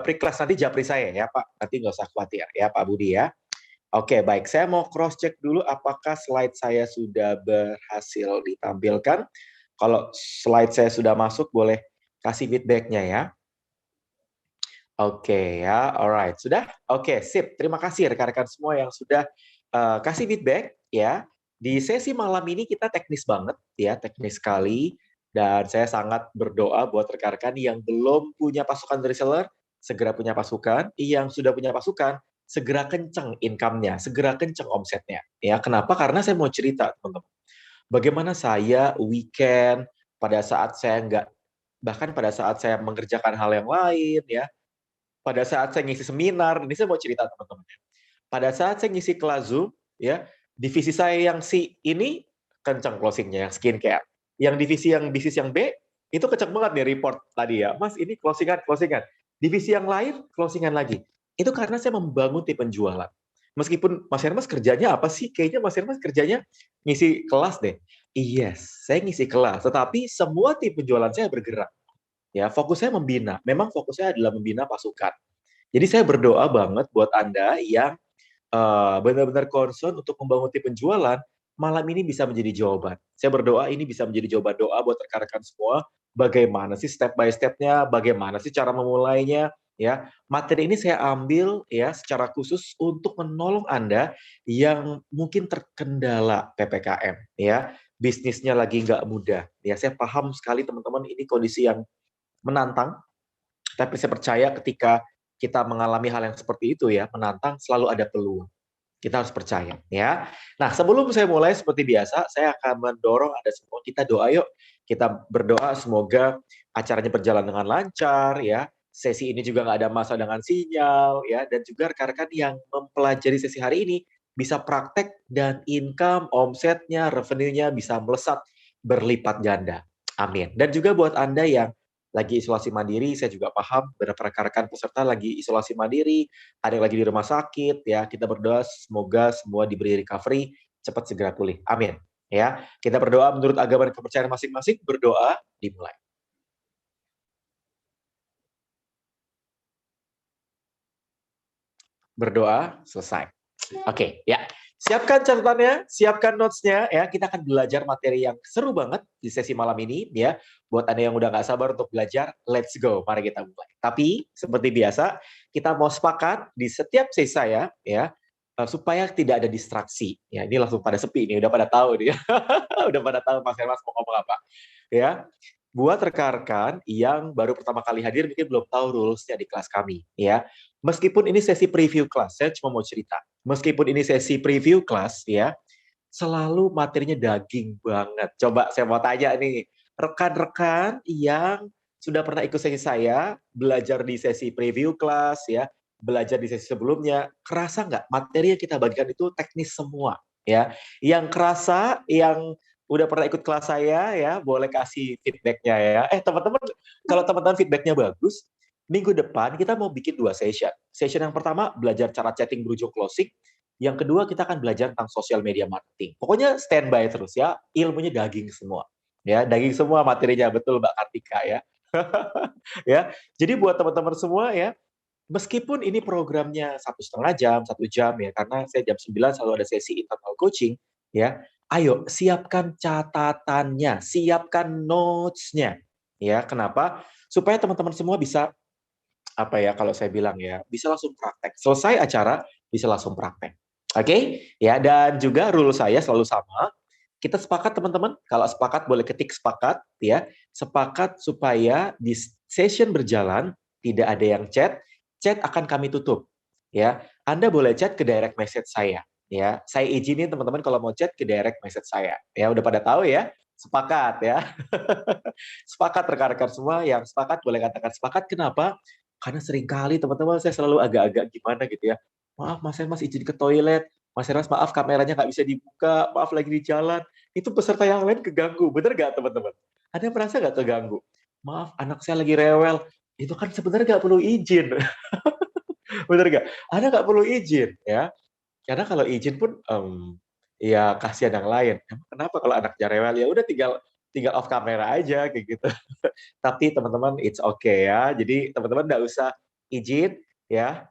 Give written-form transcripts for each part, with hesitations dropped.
Pre-class nanti japri saya ya Pak, nanti nggak usah khawatir ya Pak Budi ya. Oke baik, saya mau cross check dulu apakah slide saya sudah berhasil ditampilkan. Kalau slide saya sudah masuk, boleh kasih feedback-nya ya. Oke ya, alright. Sudah? Oke, sip. Terima kasih rekan-rekan semua yang sudah kasih feedback ya. Di sesi malam ini kita teknis banget ya, teknis sekali. Dan saya sangat berdoa buat rekan-rekan yang belum punya pasukan reseller, segera punya pasukan. Yang sudah punya pasukan, segera kenceng income-nya, segera kenceng omsetnya. Ya, kenapa? Karena saya mau cerita, teman-teman. Bagaimana saya weekend, pada saat saya nggak, bahkan pada saat saya mengerjakan hal yang lain, ya, pada saat saya ngisi seminar, ini saya mau cerita teman-teman. Pada saat saya ngisi kelas Zoom, ya, divisi saya yang si ini kencang closingnya, yang skincare. Yang divisi yang bisnis yang B, itu kencang banget nih report tadi ya. Mas, ini closingan, closingan. Divisi yang lain, closingan lagi. Itu karena saya membangun tim penjualan. Meskipun Mas Hermas kerjanya apa sih? Kayaknya Mas Hermas kerjanya ngisi kelas deh. Yes, saya ngisi kelas. Tetapi semua tim penjualan saya bergerak. Ya, fokus saya membina. Memang fokus saya adalah membina pasukan. Jadi saya berdoa banget buat Anda yang benar-benar concern untuk membangun tim penjualan, malam ini bisa menjadi jawaban. Saya berdoa ini bisa menjadi jawaban doa buat rekan-rekan semua. Bagaimana sih step by step-nya, bagaimana sih cara memulainya, ya. Materi ini saya ambil ya secara khusus untuk menolong Anda yang mungkin terkendala PPKM, ya. Bisnisnya lagi nggak mudah. Ya, saya paham sekali teman-teman ini kondisi yang menantang, tapi saya percaya ketika kita mengalami hal yang seperti itu ya, menantang selalu ada peluang. Kita harus percaya ya. Nah, sebelum saya mulai seperti biasa, saya akan mendorong Anda semua kita doa yuk. Kita berdoa semoga acaranya berjalan dengan lancar ya. Sesi ini juga nggak ada masalah dengan sinyal ya, dan juga rekan-rekan yang mempelajari sesi hari ini bisa praktek dan income, omsetnya, revenue-nya bisa melesat berlipat ganda. Amin. Dan juga buat Anda yang lagi isolasi mandiri, saya juga paham beberapa rekan-rekan peserta lagi isolasi mandiri, ada yang lagi di rumah sakit, ya kita berdoa semoga semua diberi recovery, cepat segera pulih. Amin. Ya, kita berdoa menurut agama dan kepercayaan masing-masing, berdoa dimulai. Berdoa selesai. Oke, ya. Siapkan catatannya, siapkan notes-nya ya. Kita akan belajar materi yang seru banget di sesi malam ini ya. Buat Anda yang udah nggak sabar untuk belajar, let's go. Mari kita mulai. Tapi seperti biasa, kita mau sepakat di setiap sesi saya ya, supaya tidak ada distraksi. Ya, ini langsung pada sepi nih, udah pada tahu nih. Udah pada tahu Mas Hermas mau ngomong apa. Ya. Buat rekan-rekan yang baru pertama kali hadir mungkin belum tahu rules-nya di kelas kami ya. Meskipun ini sesi preview kelas, saya cuma mau cerita. Meskipun ini sesi preview kelas ya, selalu materinya daging banget. Coba saya mau tanya nih, rekan-rekan yang sudah pernah ikut sesi saya, belajar di sesi preview kelas ya, belajar di sesi sebelumnya, kerasa nggak materi yang kita bagikan itu teknis semua ya. Yang kerasa, yang udah pernah ikut kelas saya ya, boleh kasih feedback-nya ya. Teman-teman, kalau teman-teman feedback-nya bagus, minggu depan kita mau bikin 2 session. Session yang pertama belajar cara chatting berujung closing, yang kedua kita akan belajar tentang social media marketing. Pokoknya standby terus ya, ilmunya daging semua. Ya, daging semua materinya, betul Mbak Kartika ya. Ya, jadi buat teman-teman semua ya, meskipun ini programnya 1,5 jam, 1 jam ya, karena saya jam 9 selalu ada sesi internal coaching ya. Ayo siapkan catatannya, siapkan notes-nya. Ya, kenapa? Supaya teman-teman semua bisa apa ya kalau saya bilang ya, bisa langsung praktek. Selesai acara bisa langsung praktek. Oke? Ya, dan juga rule saya selalu sama. Kita sepakat teman-teman, kalau sepakat boleh ketik sepakat ya. Sepakat supaya di session berjalan tidak ada yang chat akan kami tutup. Ya, Anda boleh chat ke direct message saya. Ya, saya izinin teman-teman kalau mau chat ke direct message saya. Ya, udah pada tahu ya. Sepakat ya. Sepakat rekan-rekan semua yang sepakat boleh katakan sepakat. Kenapa? Karena seringkali teman-teman saya selalu agak-agak gimana gitu ya. Maaf Mas Hermas izin ke toilet. Mas Hermas maaf kameranya nggak bisa dibuka. Maaf lagi di jalan. Itu peserta yang lain keganggu. Bener nggak teman-teman? Ada yang merasa nggak keganggu? Maaf anak saya lagi rewel. Itu kan sebenarnya nggak perlu izin. Bener nggak? Anda nggak perlu izin ya. Karena kalau izin pun, ya kasihan yang lain. Emang kenapa kalau anaknya rewel? Ya udah tinggal tinggal off kamera aja kayak gitu. Tapi teman-teman it's okay ya. Jadi teman-teman nggak usah izin ya.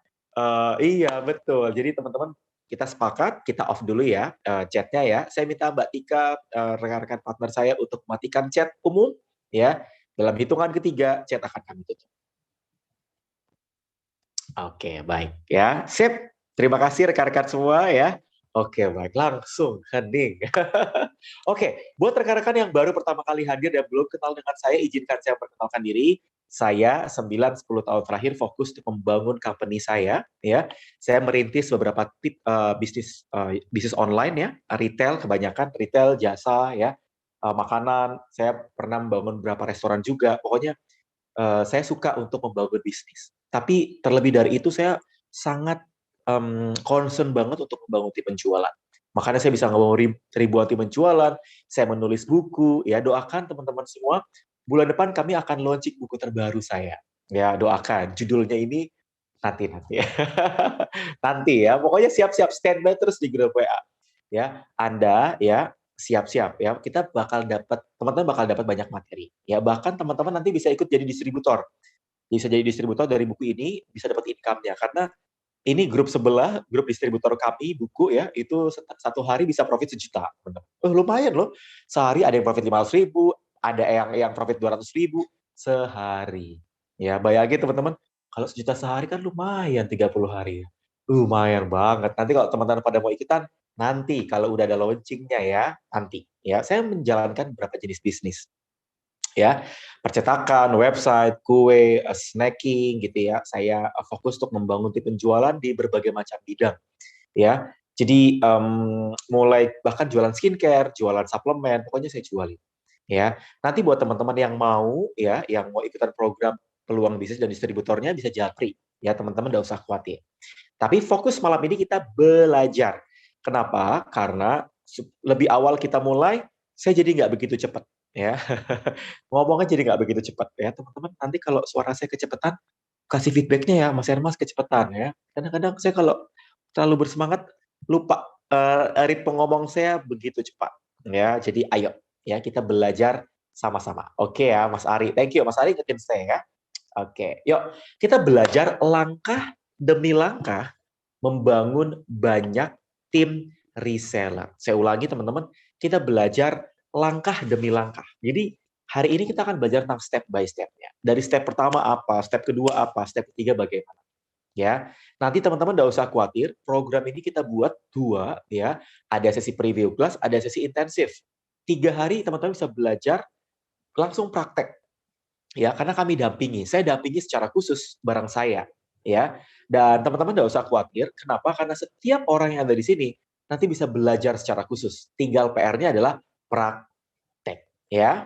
Iya betul. Jadi teman-teman kita sepakat, kita off dulu ya chatnya ya. Saya minta Mbak Tika, rekan-rekan partner saya untuk matikan chat umum ya. Dalam hitungan ketiga, chat akan kami tutup. Oke, baik ya. Sip. Terima kasih rekan-rekan semua ya. Oke, baik. Langsung hening. Oke, buat rekan-rekan yang baru pertama kali hadir dan belum kenal dengan saya, izinkan saya perkenalkan diri. Saya 9-10 tahun terakhir fokus untuk membangun company saya, ya. Saya merintis beberapa bisnis online ya, retail kebanyakan, retail, jasa ya, makanan. Saya pernah membangun beberapa restoran juga. Pokoknya saya suka untuk membangun bisnis. Tapi terlebih dari itu saya sangat concern banget untuk membangun tim penjualan. Makanya saya bisa ngebangun ribuan tim penjualan, saya menulis buku, ya doakan teman-teman semua, bulan depan kami akan launching buku terbaru saya. Ya doakan, judulnya ini nanti ya. Nanti ya, pokoknya siap-siap standby terus di grup WA. Ya, Anda ya siap-siap ya. Kita bakal dapat teman-teman bakal dapat banyak materi. Ya, bahkan teman-teman nanti bisa ikut jadi distributor. Bisa jadi distributor dari buku ini, bisa dapat income-nya karena ini grup sebelah, grup distributor kami buku ya, itu satu hari bisa profit 1 juta. Lumayan loh. Sehari ada yang profit 500.000, ada yang profit 200.000 sehari. Ya, bayangin teman-teman, kalau 1 juta sehari kan lumayan 30 hari ya. Lumayan banget. Nanti kalau teman-teman pada mau ikutan, nanti kalau udah ada launching-nya ya, nanti. Ya, saya menjalankan beberapa jenis bisnis ya, percetakan, website, kue, snacking gitu ya. Saya fokus untuk membangun tim penjualan di berbagai macam bidang ya. Jadi mulai bahkan jualan skincare, jualan suplemen, pokoknya saya jualin ya. Nanti buat teman-teman yang mau ya, yang mau ikutan program peluang bisnis dan distributornya bisa japri ya, teman-teman nggak usah khawatir. Tapi fokus malam ini kita belajar. Kenapa? Karena lebih awal kita mulai, saya jadi nggak begitu cepat ya. Ngomongnya jadi nggak begitu cepat ya, teman-teman. Nanti kalau suara saya kecepatan, kasih feedbacknya ya, Mas Hermas kecepatan ya. Kadang-kadang saya kalau terlalu bersemangat lupa ritme ngomong saya begitu cepat ya. Jadi ayo ya kita belajar sama-sama. Oke ya, Mas Ari. Thank you Mas Ari ingetin saya ya. Oke, yuk kita belajar langkah demi langkah membangun banyak tim reseller. Saya ulangi teman-teman, kita belajar langkah demi langkah. Jadi hari ini kita akan belajar tentang step by step-nya. Dari step pertama apa, step kedua apa, step ketiga bagaimana. Ya, nanti teman-teman tidak usah khawatir. Program ini kita buat 2 ya. Ada sesi preview class, ada sesi intensif. 3 hari teman-teman bisa belajar langsung praktek ya, karena kami dampingi. Saya dampingi secara khusus barang saya, ya. Dan teman-teman nggak usah khawatir, kenapa? Karena setiap orang yang ada di sini nanti bisa belajar secara khusus. Tinggal PR-nya adalah praktek, ya.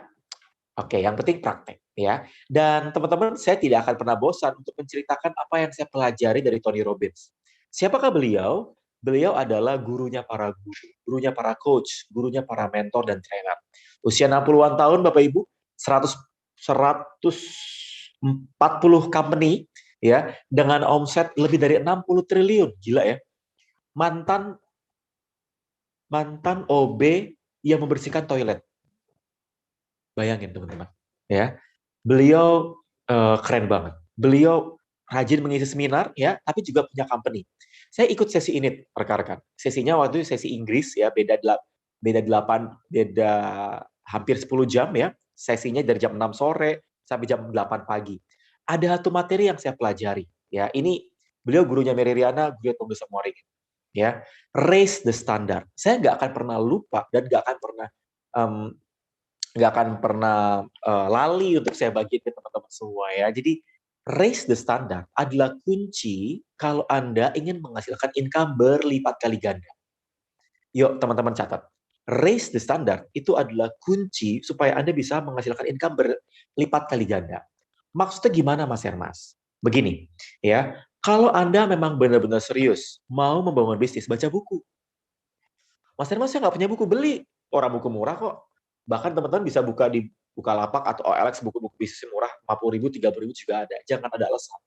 Oke, yang penting praktek, ya. Dan teman-teman, saya tidak akan pernah bosan untuk menceritakan apa yang saya pelajari dari Tony Robbins. Siapakah beliau? Beliau adalah gurunya para guru, gurunya para coach, gurunya para mentor dan trainer. Usia 60-an tahun, Bapak Ibu, 140 company ya dengan omset lebih dari 60 triliun. Gila ya. Mantan OB yang membersihkan toilet. Bayangin teman-teman, ya. Beliau keren banget. Beliau rajin mengisi seminar ya, tapi juga punya company. Saya ikut sesi ini rekan-rekan. Sesinya waktu itu sesi Inggris ya, beda hampir 10 jam ya. Sesinya dari jam 6 sore sampai jam 8 pagi. Ada satu materi yang saya pelajari ya. Ini beliau gurunya Mary Riana, guru Tommy Samoring. Ya, raise the standard. Saya nggak akan pernah lupa dan nggak akan pernah lali untuk saya bagikan ke teman-teman semua ya. Jadi raise the standard adalah kunci kalau Anda ingin menghasilkan income berlipat kali ganda. Yuk teman-teman catat. Raise the standard itu adalah kunci supaya Anda bisa menghasilkan income berlipat kali ganda. Maksudnya gimana Mas Hermas? Begini, ya. Kalau Anda memang benar-benar serius mau membangun bisnis, baca buku. Mas Hermas saya nggak punya buku, beli. Orang buku murah kok. Bahkan teman-teman bisa buka di Bukalapak atau OLX buku-buku bisnis murah 50.000, 30.000 juga ada. Jangan ada alasan.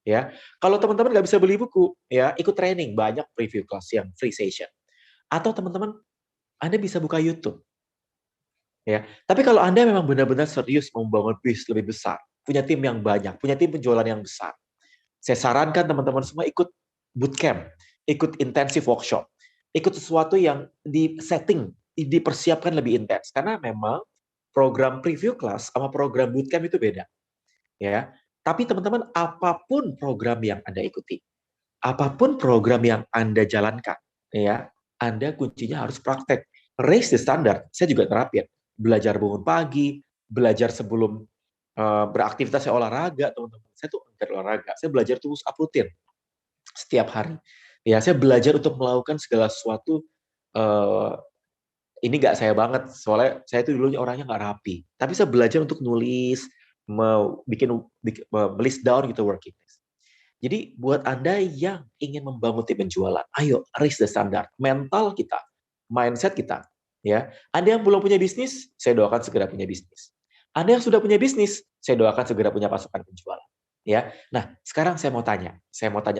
Ya, kalau teman-teman nggak bisa beli buku, ya ikut training, banyak preview class yang free session. Atau teman-teman Anda bisa buka YouTube. Ya, tapi kalau Anda memang benar-benar serius membangun bisnis lebih besar, punya tim yang banyak, punya tim penjualan yang besar, Saya sarankan teman-teman semua ikut bootcamp, ikut intensive workshop, ikut sesuatu yang di setting, dipersiapkan lebih intens. Karena memang program preview class sama program bootcamp itu beda. Ya, tapi teman-teman, apapun program yang Anda ikuti, apapun program yang Anda jalankan, ya, Anda kuncinya harus praktek. Raise the standard. Saya juga terapin. Belajar bangun pagi, belajar sebelum beraktivitas, saya olahraga, teman-teman. Saya tuh olahraga. Saya belajar terus rutin setiap hari. Ya, saya belajar untuk melakukan segala sesuatu. Ini nggak saya banget, soalnya saya itu dulunya orangnya nggak rapi. Tapi saya belajar untuk nulis, list down gitu working list. Jadi buat Anda yang ingin membangun tim penjualan, ayo raise the standard. Mental kita, mindset kita. Ya, Anda yang belum punya bisnis, saya doakan segera punya bisnis. Anda yang sudah punya bisnis, saya doakan segera punya pasukan penjualan. Ya, nah sekarang saya mau tanya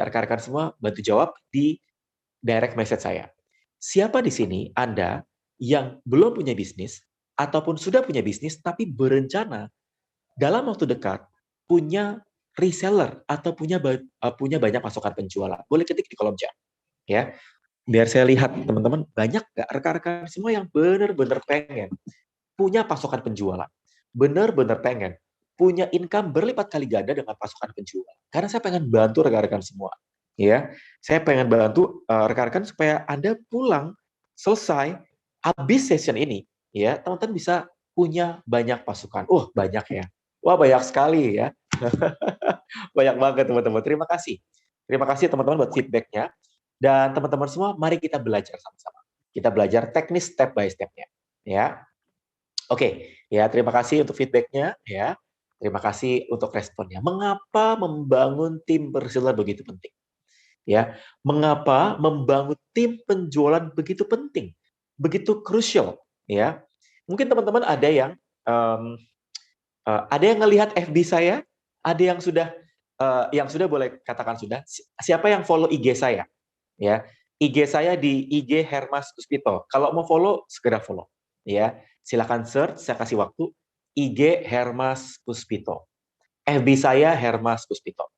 rekan-rekan semua, bantu jawab di direct message saya. Siapa di sini Anda yang belum punya bisnis ataupun sudah punya bisnis tapi berencana dalam waktu dekat punya reseller atau punya banyak pasukan penjualan? Boleh ketik di kolom chat, ya. Biar saya lihat teman-teman, banyak nggak rekan-rekan semua yang benar-benar pengen punya pasukan penjualan, benar-benar pengen punya income berlipat kali ganda dengan pasukan penjualan. Karena saya pengen bantu rekan-rekan semua, ya. Saya pengen bantu rekan-rekan supaya Anda pulang selesai habis session ini, ya, teman-teman bisa punya banyak pasukan. Banyak ya. Wah, banyak sekali ya. Banyak banget teman-teman. Terima kasih. Terima kasih teman-teman buat feedback-nya. Dan teman-teman semua, mari kita belajar sama-sama. Kita belajar teknis step by step-nya. Ya. Oke, ya terima kasih untuk feedback-nya. Ya. Terima kasih untuk responnya. Mengapa membangun tim reseller begitu penting? Ya, mengapa membangun tim penjualan begitu penting, begitu krusial? Ya, mungkin teman-teman ada yang ngelihat FB saya, ada yang sudah boleh katakan sudah. Siapa yang follow IG saya? Ya, IG saya di IG Hermas Puspito. Kalau mau follow, segera follow. Ya, silakan search. Saya kasih waktu. IG Hermas Puspito. FB saya Hermas Puspito.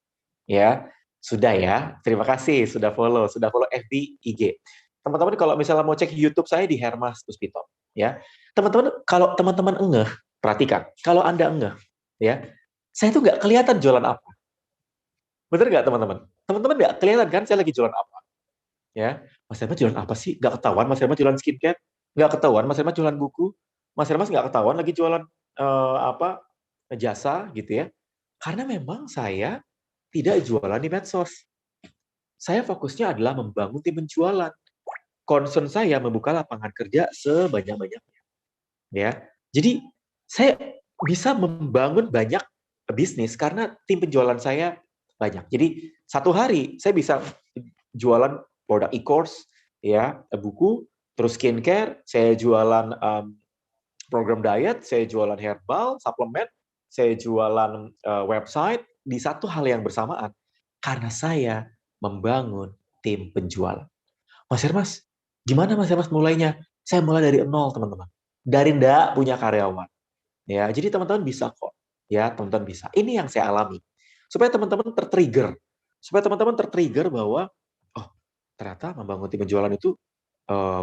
Ya, sudah ya. Terima kasih sudah follow FB, IG. Teman-teman kalau misalnya mau cek YouTube saya di Hermas Puspito. Ya, teman-teman kalau teman-teman engeh, perhatikan. Kalau Anda engeh, ya, saya itu nggak kelihatan jualan apa. Bener nggak teman-teman? Teman-teman nggak kelihatan kan saya lagi jualan apa? Ya, Mas Hermas jualan apa sih? Nggak ketahuan Mas Hermas jualan skincare? Nggak ketahuan Mas Hermas jualan buku? Mas Hermas nggak ketahuan lagi jualan apa jasa gitu ya? Karena memang saya tidak jualan di medsos. Saya fokusnya adalah membangun tim penjualan. Concern saya membuka lapangan kerja sebanyak-banyaknya. Ya, jadi saya bisa membangun banyak bisnis karena tim penjualan saya banyak. Jadi satu hari saya bisa jualan produk e-course, ya, buku, terus skincare, saya jualan program diet, saya jualan herbal, suplemen, saya jualan website di satu hal yang bersamaan karena saya membangun tim penjualan. Mas Hermas, gimana Mas Hermas mulainya? Saya mulai dari nol, teman-teman. Dari ndak punya karyawan. Ya, jadi teman-teman bisa kok. Ya, teman-teman bisa. Ini yang saya alami. Supaya teman-teman tertrigger. Supaya teman-teman tertrigger bahwa oh, ternyata membangun tim penjualan itu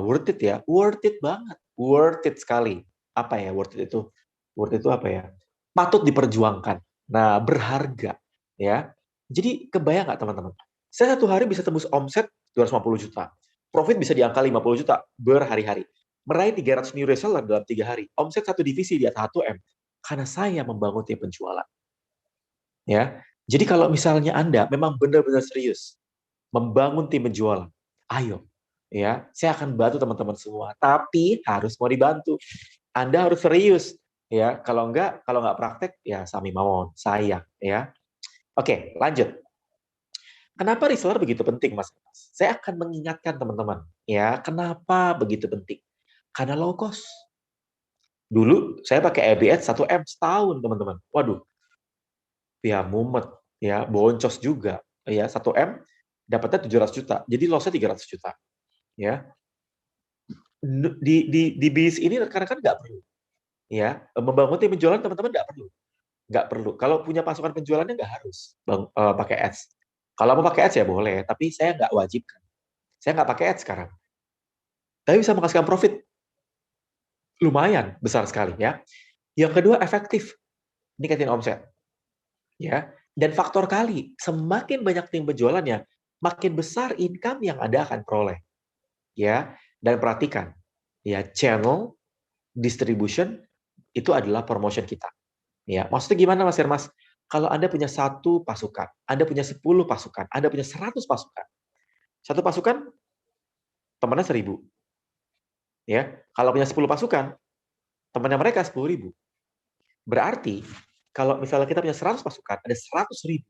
worth it ya. Worth it banget. Worth it sekali. Apa ya worth it itu? Worth it itu apa ya? Patut diperjuangkan. Nah, berharga. Ya. Jadi kebayang nggak teman-teman? Saya satu hari bisa tembus omset 250 juta. Profit bisa di angka 50 juta berhari-hari. Meraih 300 new reseller dalam 3 hari. Omset satu divisi di atas 1M. Karena saya membangun tim penjualan. Ya. Jadi kalau misalnya Anda memang benar-benar serius membangun tim penjualan, ayo. Ya, saya akan bantu teman-teman semua. Tapi harus mau dibantu. Anda harus serius. Ya, kalau nggak praktek, ya sami mawon, sayang. Ya. Oke, lanjut. Kenapa reseller begitu penting, Mas? Saya akan mengingatkan teman-teman, ya, kenapa begitu penting? Karena low cost. Dulu saya pakai ABS 1M setahun, teman-teman. Waduh, ya mumet, ya boncos juga. Ya, 1M dapatnya 700 juta. Jadi loss-nya 300 juta. Ya. Di bisnis ini rekan-rekan nggak perlu. Ya, membangun tim penjualan teman-teman nggak perlu. Nggak perlu. Kalau punya pasukan penjualannya nggak harus pakai ads. Kalau mau pakai ads ya boleh, tapi saya nggak wajibkan. Saya nggak pakai ads sekarang. Tapi bisa menghasilkan profit lumayan besar sekali ya. Yang kedua efektif ningkatin omset ya. Dan faktor kali, semakin banyak tim penjualannya, makin besar income yang Anda akan peroleh ya. Dan perhatikan ya, channel distribution itu adalah promotion kita. Ya, maksudnya gimana Mas Hermas? Kalau Anda punya satu pasukan, Anda punya 10 pasukan, Anda punya 100 pasukan. Satu pasukan temannya 1.000. Ya, kalau punya 10 pasukan, temannya mereka 10.000. Berarti kalau misalnya kita punya 100 pasukan, ada 100.000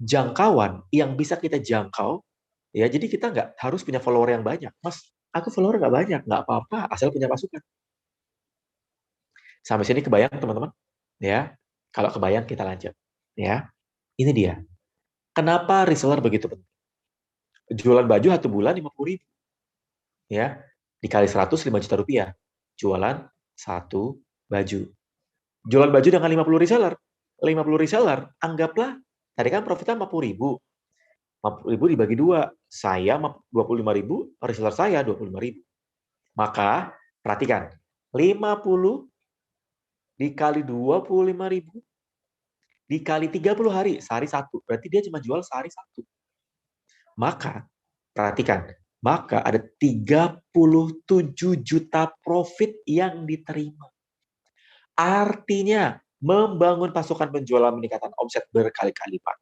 jangkauan yang bisa kita jangkau, ya jadi kita nggak harus punya follower yang banyak. Mas, aku follower nggak banyak, nggak apa-apa, asal punya pasukan. Sampai sini kebayang teman-teman? Ya, kalau kebayang kita lanjut. Ya, ini dia. Kenapa reseller begitu penting? Jualan baju 1 bulan 50.000, ya dikali 100 5 juta rupiah. Jualan satu baju. Jualan baju dengan 50 reseller. 50 reseller, anggaplah tadi kan profitnya 50.000. 50.000 dibagi 2. Saya 25.000, reseller saya 25.000. Maka perhatikan, 50 dikali 25.000 dikali 30 hari, sehari satu. Berarti dia cuma jual sehari satu. Maka, perhatikan, maka ada 37 juta profit yang diterima. Artinya, membangun pasukan penjualan meningkatkan omset berkali-kali lipat.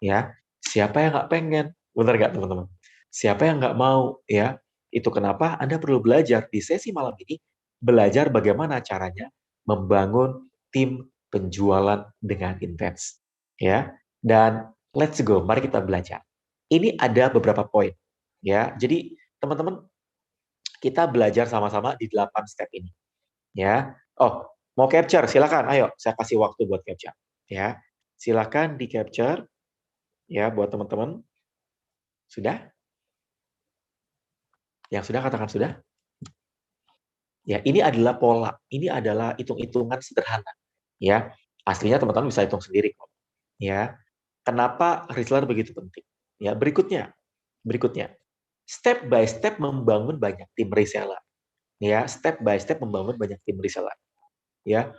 Ya, siapa yang nggak pengen? Benar nggak teman-teman? Siapa yang nggak mau? Ya, itu kenapa Anda perlu belajar di sesi malam ini, belajar bagaimana caranya membangun tim penjualan dengan intens. Ya, dan let's go, mari kita belajar. Ini ada beberapa poin. Ya, jadi teman-teman kita belajar sama-sama di 8 step ini. Ya, oh mau capture silakan, ayo saya kasih waktu buat capture. Ya, silakan di capture. Ya, buat teman-teman. Sudah? Yang sudah katakan sudah. Ya, ini adalah pola. Ini adalah hitung-hitungan sederhana. Ya, aslinya teman-teman bisa hitung sendiri kok. Ya, kenapa reseller begitu penting? Ya, berikutnya, step by step membangun banyak tim reseller. Ya, step by step membangun banyak tim reseller. Ya,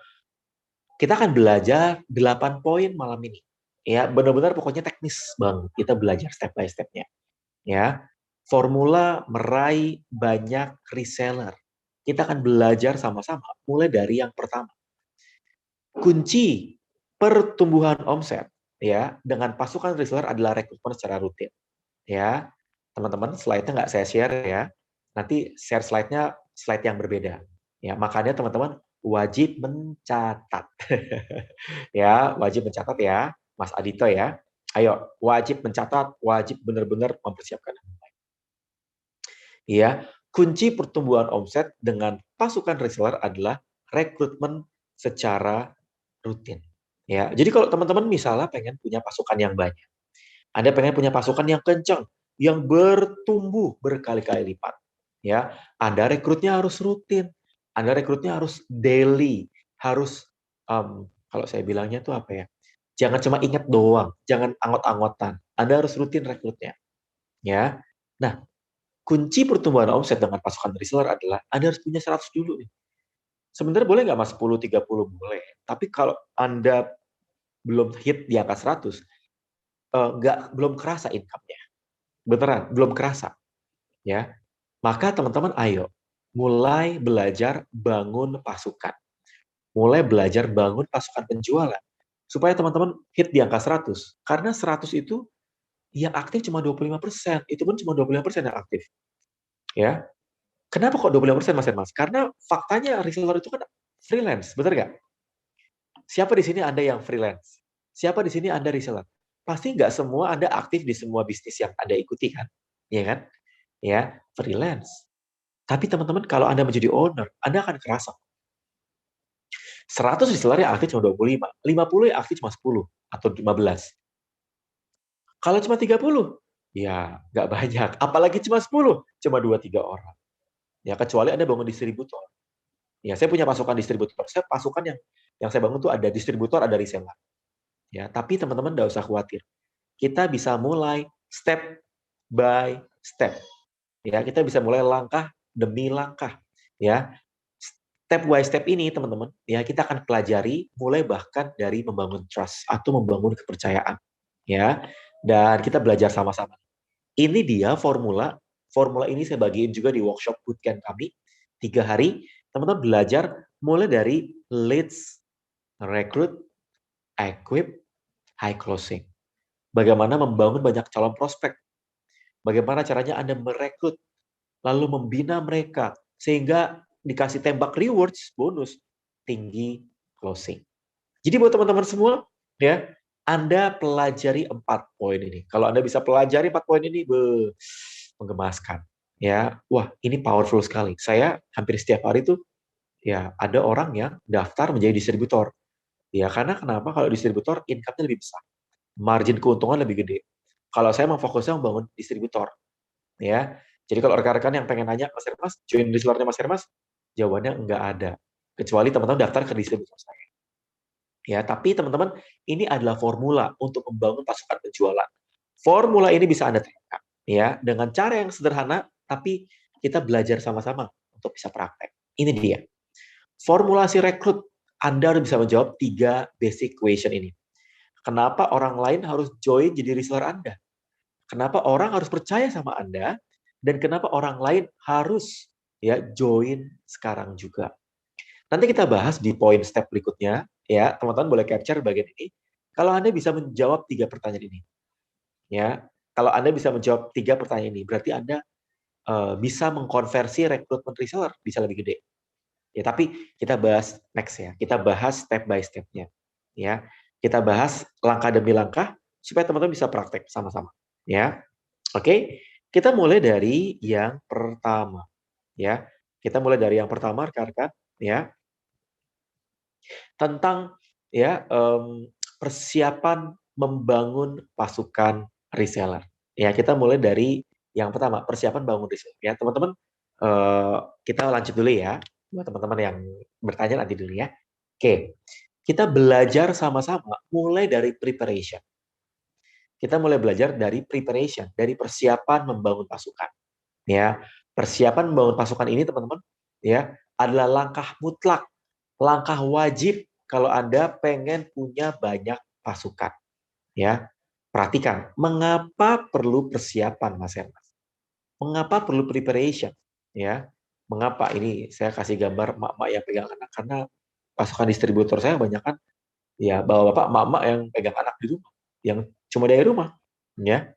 kita akan belajar 8 poin malam ini. Ya, benar-benar pokoknya teknis banget. Kita belajar step by step-nya. Ya, formula meraih banyak reseller. Kita akan belajar sama-sama mulai dari yang pertama. Kunci pertumbuhan omset ya dengan pasukan reseller adalah rekrutmen secara rutin. Ya, teman-teman, slide-nya nggak saya share ya. Nanti share slide-nya slide yang berbeda. Ya, makanya teman-teman wajib mencatat. Ya, wajib mencatat ya, Mas Adito ya. Ayo, wajib mencatat, wajib benar-benar mempersiapkan. Ya, kunci pertumbuhan omset dengan pasukan reseller adalah rekrutmen secara rutin. Ya, jadi kalau teman-teman misalnya pengen punya pasukan yang banyak, Anda pengen punya pasukan yang kencang, yang bertumbuh berkali-kali lipat, ya, Anda rekrutnya harus rutin, Anda rekrutnya harus daily, harus kalau saya bilangnya tuh apa ya? Jangan cuma ingat doang, jangan anggot-anggotan. Anda harus rutin rekrutnya, ya. Nah, kunci pertumbuhan omset dengan pasukan reseller adalah Anda harus punya 100 dulu nih. Sebenarnya boleh nggak Mas 10, 30? Boleh. Tapi kalau Anda belum hit di angka 100, belum kerasa income-nya. Beneran, belum kerasa. Ya. Maka teman-teman ayo, mulai belajar bangun pasukan. Mulai belajar bangun pasukan penjualan. Supaya teman-teman hit di angka 100. Karena 100 itu yang aktif cuma 25%. Itu pun cuma 25% yang aktif. Ya, kenapa kok 25% Mas? Karena faktanya reseller itu kan freelance, benar nggak? Siapa di sini Anda yang freelance? Siapa di sini Anda reseller? Pasti nggak semua Anda aktif di semua bisnis yang Anda ikuti kan? Iya kan? Ya, freelance. Tapi teman-teman kalau Anda menjadi owner, Anda akan kerasa. 100 reseller yang aktif cuma 25, 50 yang aktif cuma 10 atau 15. Kalau cuma 30, ya nggak banyak. Apalagi cuma 10, cuma 2-3 orang. Ya kecuali Anda bangun distributor. Ya, saya punya pasukan distributor. Saya pasukan yang saya bangun tuh ada distributor, ada reseller. Ya, tapi teman-teman nggak usah khawatir. kita bisa mulai step by step. Ya, kita bisa mulai langkah demi langkah. Ya, step by step ini teman-teman, ya kita akan pelajari mulai bahkan dari membangun trust atau membangun kepercayaan. Ya, dan kita belajar sama-sama. Ini dia formula. Formula ini saya bagiin juga di workshop bootcamp kami. 3 hari, teman-teman belajar mulai dari leads, recruit, equip, high closing. Bagaimana membangun banyak calon prospek. Bagaimana caranya Anda merekrut, lalu membina mereka, sehingga dikasih tembak rewards, bonus, tinggi closing. Jadi buat teman-teman semua, ya, Anda pelajari 4 poin ini. Kalau Anda bisa pelajari 4 poin ini, menggemaskan. Ya, wah ini powerful sekali. Saya hampir setiap hari tuh, ya ada orang yang daftar menjadi distributor. Ya karena kenapa? Kalau distributor income-nya lebih besar, margin keuntungan lebih gede. Kalau saya mau fokusnya membangun distributor, ya. Jadi kalau rekan-rekan yang pengen nanya, Mas Hermas, join resellernya Mas Hermas, jawabannya enggak ada. Kecuali teman-teman daftar ke distributor saya. Ya, tapi teman-teman, ini adalah formula untuk membangun pasukan penjualan. Formula ini bisa Anda terapkan, ya, dengan cara yang sederhana, tapi kita belajar sama-sama untuk bisa praktek. Ini dia. Formulasi rekrut, Anda harus bisa menjawab 3 basic question ini. Kenapa orang lain harus join jadi reseller Anda? Kenapa orang harus percaya sama Anda? Dan kenapa orang lain harus ya join sekarang juga? Nanti kita bahas di poin step berikutnya, ya teman-teman boleh capture bagian ini. Kalau Anda bisa menjawab 3 pertanyaan ini, ya kalau Anda bisa menjawab 3 pertanyaan ini, berarti Anda bisa mengkonversi rekrutmen reseller bisa lebih gede. Ya tapi kita bahas next ya, kita bahas step by step-nya, ya kita bahas langkah demi langkah supaya teman-teman bisa praktek sama-sama, ya. Oke, kita mulai dari yang pertama, ya. Kita mulai dari yang pertama, rekan-rekan, ya. Tentang ya persiapan membangun pasukan reseller. Ya, kita mulai dari yang pertama, persiapan bangun reseller. Ya, teman-teman, kita lanjut dulu ya. Buat teman-teman yang bertanya nanti dulu ya. Oke, kita belajar sama-sama mulai dari preparation. Kita mulai belajar dari preparation, dari persiapan membangun pasukan. Ya, persiapan membangun pasukan ini teman-teman, ya, adalah langkah mutlak, langkah wajib kalau Anda pengen punya banyak pasukan. Ya, perhatikan, mengapa perlu persiapan, Mas Hermas? Mengapa perlu preparation? Ya, mengapa ini saya kasih gambar mak-mak yang pegang anak karena pasukan distributor saya banyak kan ya bapak-bapak, mak-mak yang pegang anak di rumah, yang cuma dari rumah, ya.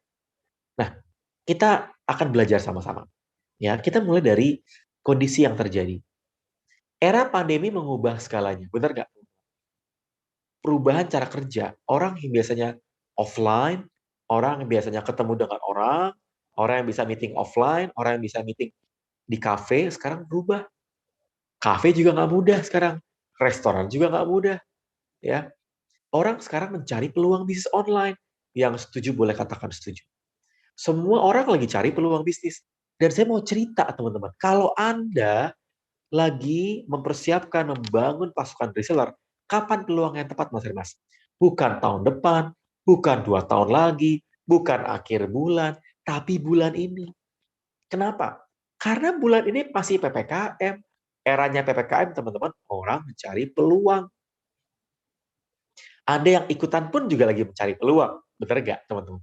Nah, kita akan belajar sama-sama. Ya, kita mulai dari kondisi yang terjadi. Era pandemi mengubah skalanya, benar nggak? Perubahan cara kerja. Orang yang biasanya offline, orang yang biasanya ketemu dengan orang yang bisa meeting offline, orang yang bisa meeting di kafe, sekarang berubah. Kafe juga nggak mudah sekarang. Restoran juga nggak mudah. Ya, orang sekarang mencari peluang bisnis online. Yang setuju boleh katakan setuju. Semua orang lagi cari peluang bisnis. Dan saya mau cerita, teman-teman. Kalau Anda lagi mempersiapkan membangun pasukan reseller, kapan peluang yang tepat, Mas Hermas? Bukan tahun depan, bukan 2 tahun lagi, bukan akhir bulan, tapi bulan ini. Kenapa? Karena bulan ini masih PPKM. Eranya PPKM, teman-teman, orang mencari peluang. Anda yang ikutan pun juga lagi mencari peluang. Benar nggak, teman-teman?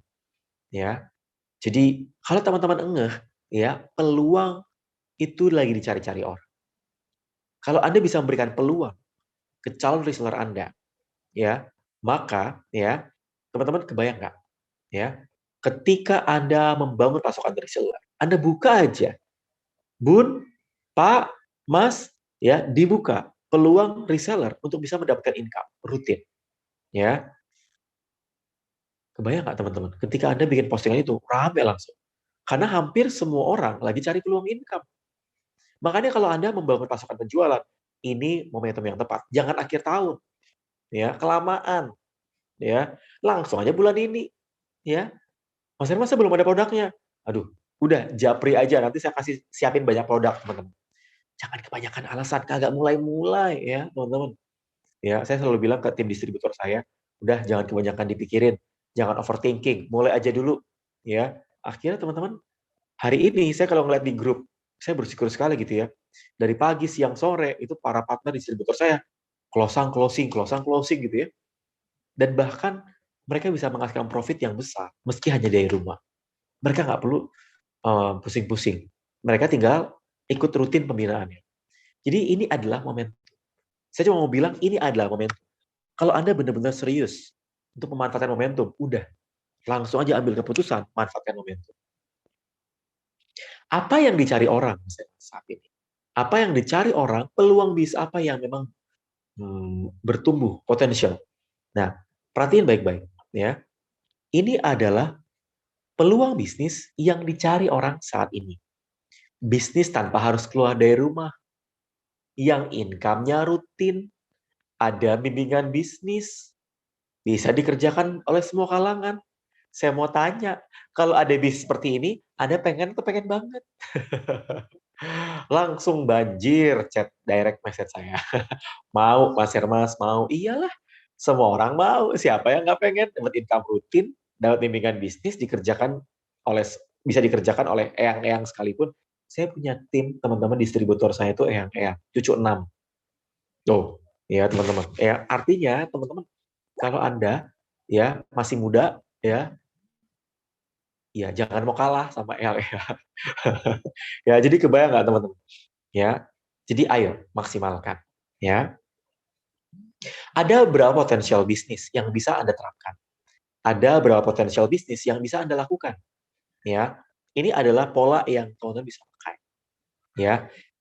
Ya. Jadi, kalau teman-teman engeh, ya, peluang itu lagi dicari-cari orang. Kalau Anda bisa memberikan peluang ke calon reseller Anda, ya, maka ya, teman-teman kebayang nggak, ya, ketika Anda membangun pasukan reseller, Anda buka aja, Bun, Pak, Mas, ya, dibuka peluang reseller untuk bisa mendapatkan income rutin, ya. Kebayang nggak teman-teman? Ketika Anda bikin postingan itu, rame langsung. Karena hampir semua orang lagi cari peluang income. Makanya kalau Anda membangun pasukan penjualan, ini momentum yang tepat. Jangan akhir tahun, ya, kelamaan. Ya, langsung aja bulan ini, ya. Mas Herman saya belum ada produknya. Aduh, udah japri aja nanti saya kasih siapin banyak produk, teman-teman. Jangan kebanyakan alasan kagak mulai-mulai ya, teman-teman. Ya, saya selalu bilang ke tim distributor saya, udah jangan kebanyakan dipikirin. Jangan overthinking, mulai aja dulu, ya. Akhirnya teman-teman, hari ini saya kalau ngeliat di grup, saya bersyukur sekali gitu ya. Dari pagi, siang, sore, itu para partner distributor saya, closing gitu ya. Dan bahkan mereka bisa menghasilkan profit yang besar, meski hanya dari rumah. Mereka nggak perlu pusing-pusing. Mereka tinggal ikut rutin pembinaannya. Jadi ini adalah momentum. Saya cuma mau bilang ini adalah momentum. Kalau Anda benar-benar serius untuk memanfaatkan momentum, udah langsung aja ambil keputusan, manfaatkan momentum. Apa yang dicari orang saat ini? Apa yang dicari orang, peluang bisnis apa yang memang bertumbuh, potensial. Nah, perhatiin baik-baik. Ya, ini adalah peluang bisnis yang dicari orang saat ini. Bisnis tanpa harus keluar dari rumah, yang income-nya rutin, ada bimbingan bisnis, bisa dikerjakan oleh semua kalangan. Saya mau tanya, kalau ada bisnis seperti ini, Anda pengen atau pengen banget? Langsung banjir chat direct message saya. Mau, Mas Hermas, mau. Iyalah, semua orang mau. Siapa yang nggak pengen dapat income rutin, dapat bimbingan bisnis, oleh bisa dikerjakan oleh eyang-eyang sekalipun. Saya punya tim teman-teman distributor saya itu eyang-eyang, cucu 6. Tuh, ya teman-teman. Ya, artinya teman-teman, kalau Anda ya masih muda, ya jangan mau kalah sama eyang-eyang. Ya, jadi kebayang nggak teman-teman? Ya, jadi ayo maksimalkan. Ya, ada berapa potensial bisnis yang bisa Anda terapkan? Ada berapa potensial bisnis yang bisa Anda lakukan? Ya, ini adalah pola yang teman-teman bisa pakai. Ya,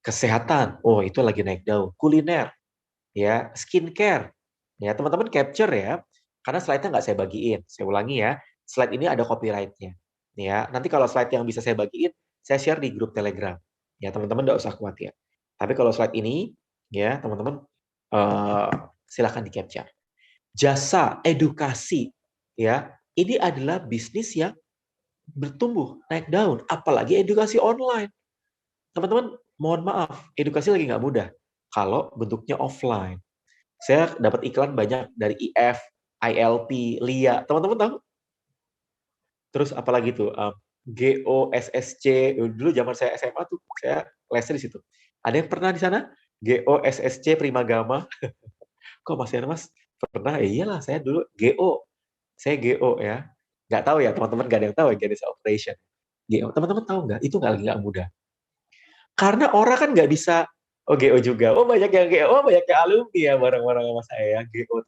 kesehatan, oh itu lagi naik daun. Kuliner, ya, skincare, ya teman-teman capture ya, karena slide-nya nggak saya bagiin. Saya ulangi ya, slide ini ada copyright-nya. Ya, nanti kalau slide yang bisa saya bagiin, saya share di grup Telegram. Ya teman-teman nggak usah khawatir. Tapi kalau slide ini, ya teman-teman silakan di capture. Jasa, edukasi, ya ini adalah bisnis yang bertumbuh, naik daun, apalagi edukasi online. Teman-teman, mohon maaf, edukasi lagi nggak mudah kalau bentuknya offline. Saya dapat iklan banyak dari IF, ILP, LIA. Teman-teman tahu? Terus apalagi tuh? GOSSC. Dulu zaman saya SMA tuh, saya lesnya di situ. Ada yang pernah di sana? GOSSC Primagama. Kok Mas Mas pernah? Iyalah, saya dulu GO. Saya GO ya. Nggak tahu ya, teman-teman nggak ada yang tahu ya, Ganesha Operation. GO. Teman-teman tahu nggak? Itu nggak mudah. Karena orang kan nggak bisa, oh GO juga. Oh banyak yang GO, oh banyak yang alumni ya bareng-bareng sama saya. GO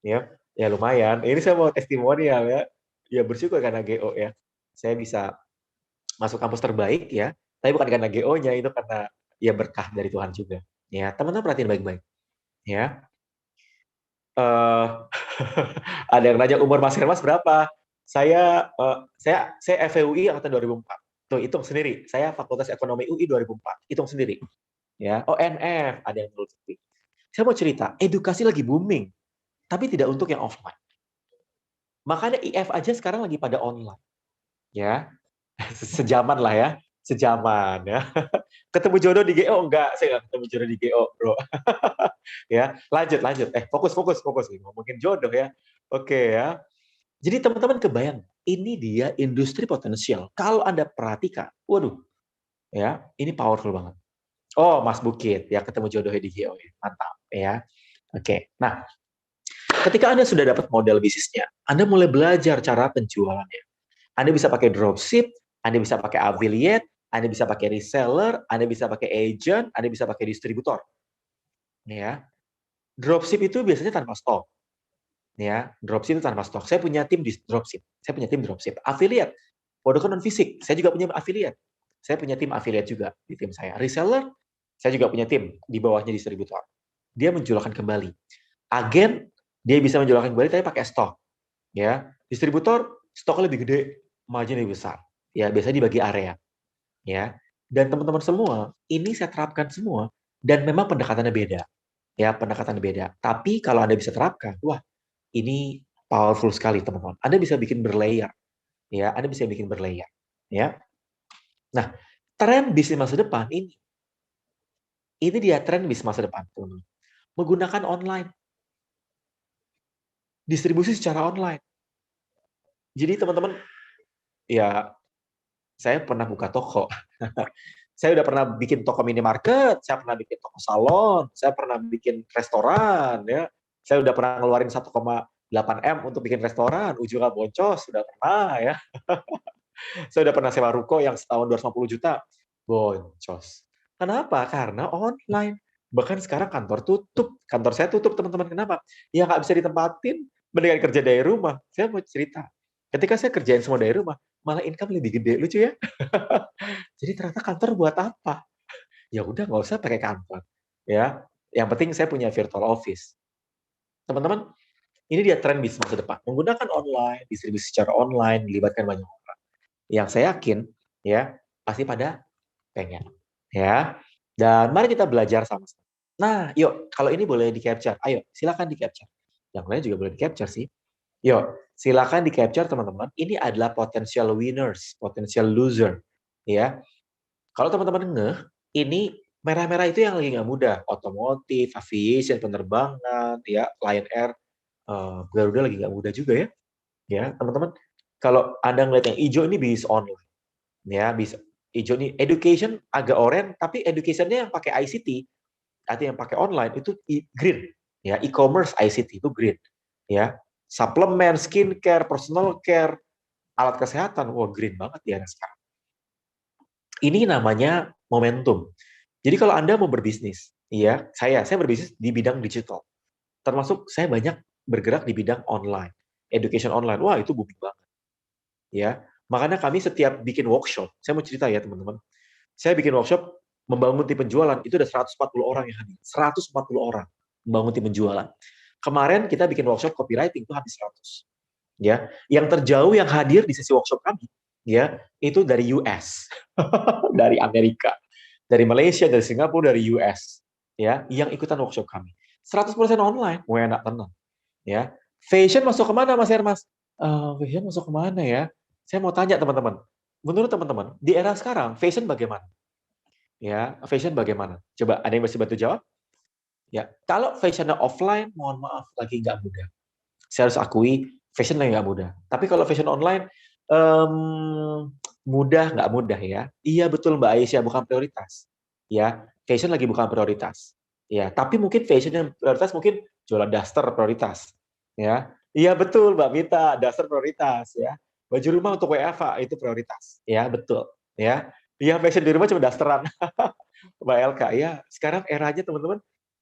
ya, ya lumayan. Ini saya mau testimonial ya. Ya bersyukur karena GO ya. Saya bisa masuk kampus terbaik ya. Tapi bukan karena GO-nya, itu karena ya berkah dari Tuhan juga. Ya, teman-teman perhatiin baik-baik. Ya. Ada yang nanya umur Mas Hermas berapa? Saya FEUI angkatan 2004. Tuh hitung sendiri. Saya Fakultas Ekonomi UI 2004. Hitung sendiri. Ya, ONF ada yang nulis. Saya mau cerita, edukasi lagi booming, tapi tidak untuk yang offline. Makanya IF aja sekarang lagi pada online. Ya, sejaman lah ya, sejaman ya. Ketemu jodoh di GO enggak? Saya nggak ketemu jodoh di GO, bro. Ya, lanjut. Fokus nih, ngomongin jodoh ya. Oke ya. Jadi teman-teman kebayang, ini dia industri potensial. Kalau Anda perhatikan, waduh, ya, ini powerful banget. Oh, Mas Bukit, ya ketemu jodohnya di GO ya. Mantap ya. Oke. Nah, ketika Anda sudah dapat model bisnisnya, Anda mulai belajar cara penjualannya. Anda bisa pakai dropship, Anda bisa pakai affiliate, Anda bisa pakai reseller, Anda bisa pakai agent, Anda bisa pakai distributor. Ya. Dropship itu biasanya tanpa stok. Ya, dropship itu tanpa stok. Saya punya tim di dropship. Saya punya tim dropship. Affiliate, produk non fisik. Saya juga punya affiliate. Saya punya tim affiliate juga di tim saya. Reseller, saya juga punya tim di bawahnya distributor. Dia menjualkan kembali. Agen, dia bisa menjualkan kembali tapi pakai stok. Ya, distributor stoknya lebih gede, margin lebih besar. Ya, biasanya dibagi area. Ya, dan teman-teman semua, ini saya terapkan semua dan memang pendekatannya beda. Ya, pendekatannya beda. Tapi kalau Anda bisa terapkan, wah, ini powerful sekali, teman-teman. Anda bisa bikin berlayer. Ya, Anda bisa bikin berlayer. Ya. Nah, tren bisnis masa depan ini dia tren bisnis masa depan, teman-teman. Menggunakan online. Distribusi secara online. Jadi teman-teman, ya saya pernah buka toko. Saya udah pernah bikin toko minimarket, saya pernah bikin toko salon, saya pernah bikin restoran, ya. Saya udah pernah ngeluarin 1,8 M untuk bikin restoran, ujungnya boncos, sudah pernah, ya. Saya udah pernah sewa ruko yang setahun 250 juta, boncos. Kenapa? Karena online. Bahkan sekarang kantor tutup. Kantor saya tutup, teman-teman. Kenapa? Ya nggak bisa ditempatin. Mendingan kerja dari rumah. Saya mau cerita. Ketika saya kerjain semua dari rumah, malah income lebih gede. Lucu ya? Jadi ternyata kantor buat apa? Ya udah, nggak usah pakai kantor. Ya, yang penting saya punya virtual office. Teman-teman, ini dia tren bisnis masa depan. Menggunakan online, distribusi secara online, melibatkan banyak orang. Yang saya yakin, ya, pasti pada pengen. Ya. Dan mari kita belajar sama-sama. Nah, yuk, kalau ini boleh di-capture. Ayo, silakan di-capture. Yang lain juga boleh di-capture sih. Yuk, silakan di-capture teman-teman. Ini adalah potential winners, potential loser. Ya. Kalau teman-teman ngeh, ini merah-merah itu yang lagi nggak mudah. Otomotif, aviation, penerbangan, ya, Lion Air, Garuda lagi nggak mudah juga ya. Ya, teman-teman. Kalau Anda ngeliat yang hijau ini bis online. Ya, bisa hijau nih. Education agak oranye, tapi education-nya yang pakai ICT, artinya yang pakai online itu green. Ya, e-commerce ICT itu green. Ya, suplemen, skincare, personal care, alat kesehatan, wah green banget ya sekarang. Ini namanya momentum. Jadi kalau Anda mau berbisnis, ya, saya berbisnis di bidang digital. Termasuk saya banyak bergerak di bidang online, education online. Wah, itu booming banget. Ya, makanya kami setiap bikin workshop, saya mau cerita ya teman-teman. Saya bikin workshop membangun tim penjualan, itu ada 140 orang yang hadir. 140 orang membangun tim penjualan. Kemarin kita bikin workshop copywriting itu habis 100. Ya, yang terjauh yang hadir di sesi workshop kami, ya, itu dari US, dari Amerika, dari Malaysia, dari Singapura, dari US, ya, yang ikutan workshop kami. 100% online, mau enak tenang, ya. Fashion masuk kemana, Mas Hermas? Fashion masuk kemana ya? Saya mau tanya teman-teman. Menurut teman-teman, di era sekarang, fashion bagaimana? Ya, fashion bagaimana? Coba ada yang bisa bantu jawab? Ya, kalau fashionnya offline, mohon maaf, lagi nggak mudah. Saya harus akui, fashion lagi nggak mudah. Tapi kalau fashion online, mudah nggak mudah ya? Iya betul Mbak Aisyah, bukan prioritas. Ya, fashion lagi bukan prioritas. Ya, tapi mungkin fashion yang prioritas mungkin jualan daster prioritas. Ya, iya betul Mbak Mita, daster prioritas ya. Baju rumah untuk WFA itu prioritas. Ya, betul. Ya, yang fashion di rumah cuma dasteran. Mbak Elka, ya sekarang eranya teman-teman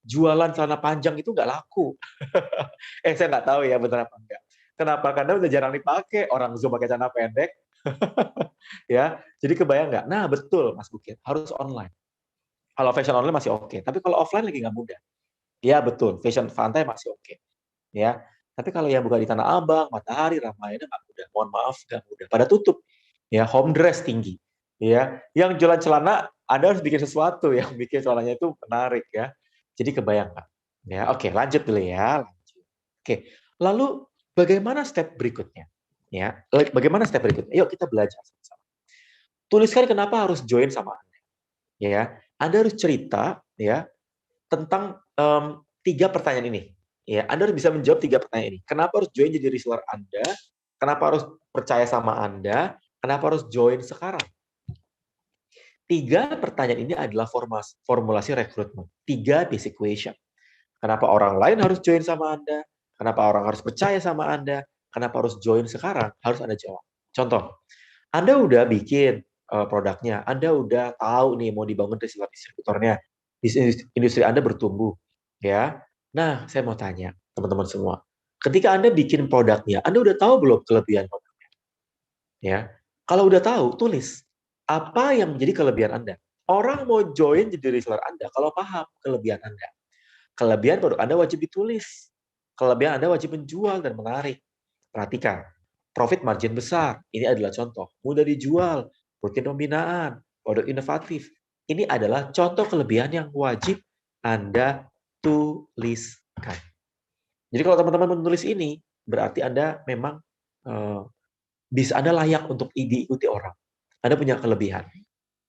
jualan celana panjang itu nggak laku. Saya nggak tahu ya benar apa enggak. Kenapa? Karena udah jarang dipakai, orang Zoom pakai celana pendek. Ya, jadi kebayang nggak? Nah betul Mas Bukit, harus online. Kalau fashion online masih oke, tapi kalau offline lagi nggak mudah. Ya betul, fashion pantai masih oke. Ya, tapi kalau yang buka di Tanah Abang, Matahari, Ramayana nggak mudah. Mohon maaf, nggak mudah. Pada tutup. Ya, home dress tinggi. Ya, yang jualan celana, Anda harus bikin sesuatu yang bikin celananya itu menarik ya. Jadi kebayang nggak? Ya, oke, lanjut dulu ya. Lanjut. Oke, lalu bagaimana step berikutnya? Ya, bagaimana step berikutnya? Yuk kita belajar sama-sama. Tuliskan kenapa harus join sama Anda. Ya, Anda harus cerita ya tentang 3 pertanyaan ini. Ya, Anda harus bisa menjawab 3 pertanyaan ini. Kenapa harus join jadi reseller Anda? Kenapa harus percaya sama Anda? Kenapa harus join sekarang? 3 pertanyaan ini adalah formulasi rekrutmen. 3 basic question. Kenapa orang lain harus join sama Anda? Kenapa orang harus percaya sama Anda? Kenapa harus join sekarang? Harus Anda jawab. Contoh, Anda udah bikin produknya, Anda udah tahu nih mau dibangun reseller distributornya, industri Anda bertumbuh, ya. Nah, saya mau tanya teman-teman semua, ketika Anda bikin produknya, Anda udah tahu belum kelebihan produknya? Ya, kalau udah tahu, tulis apa yang menjadi kelebihan Anda. Orang mau join jadi reseller Anda kalau paham kelebihan Anda. Kelebihan produk Anda wajib ditulis. Kelebihan Anda wajib menjual dan menarik. Perhatikan, profit margin besar. Ini adalah contoh. Mudah dijual, rutin pembinaan, produk inovatif. Ini adalah contoh kelebihan yang wajib Anda tuliskan. Jadi kalau teman-teman menulis ini, berarti Anda memang bisa Anda layak untuk diikuti orang. Anda punya kelebihan.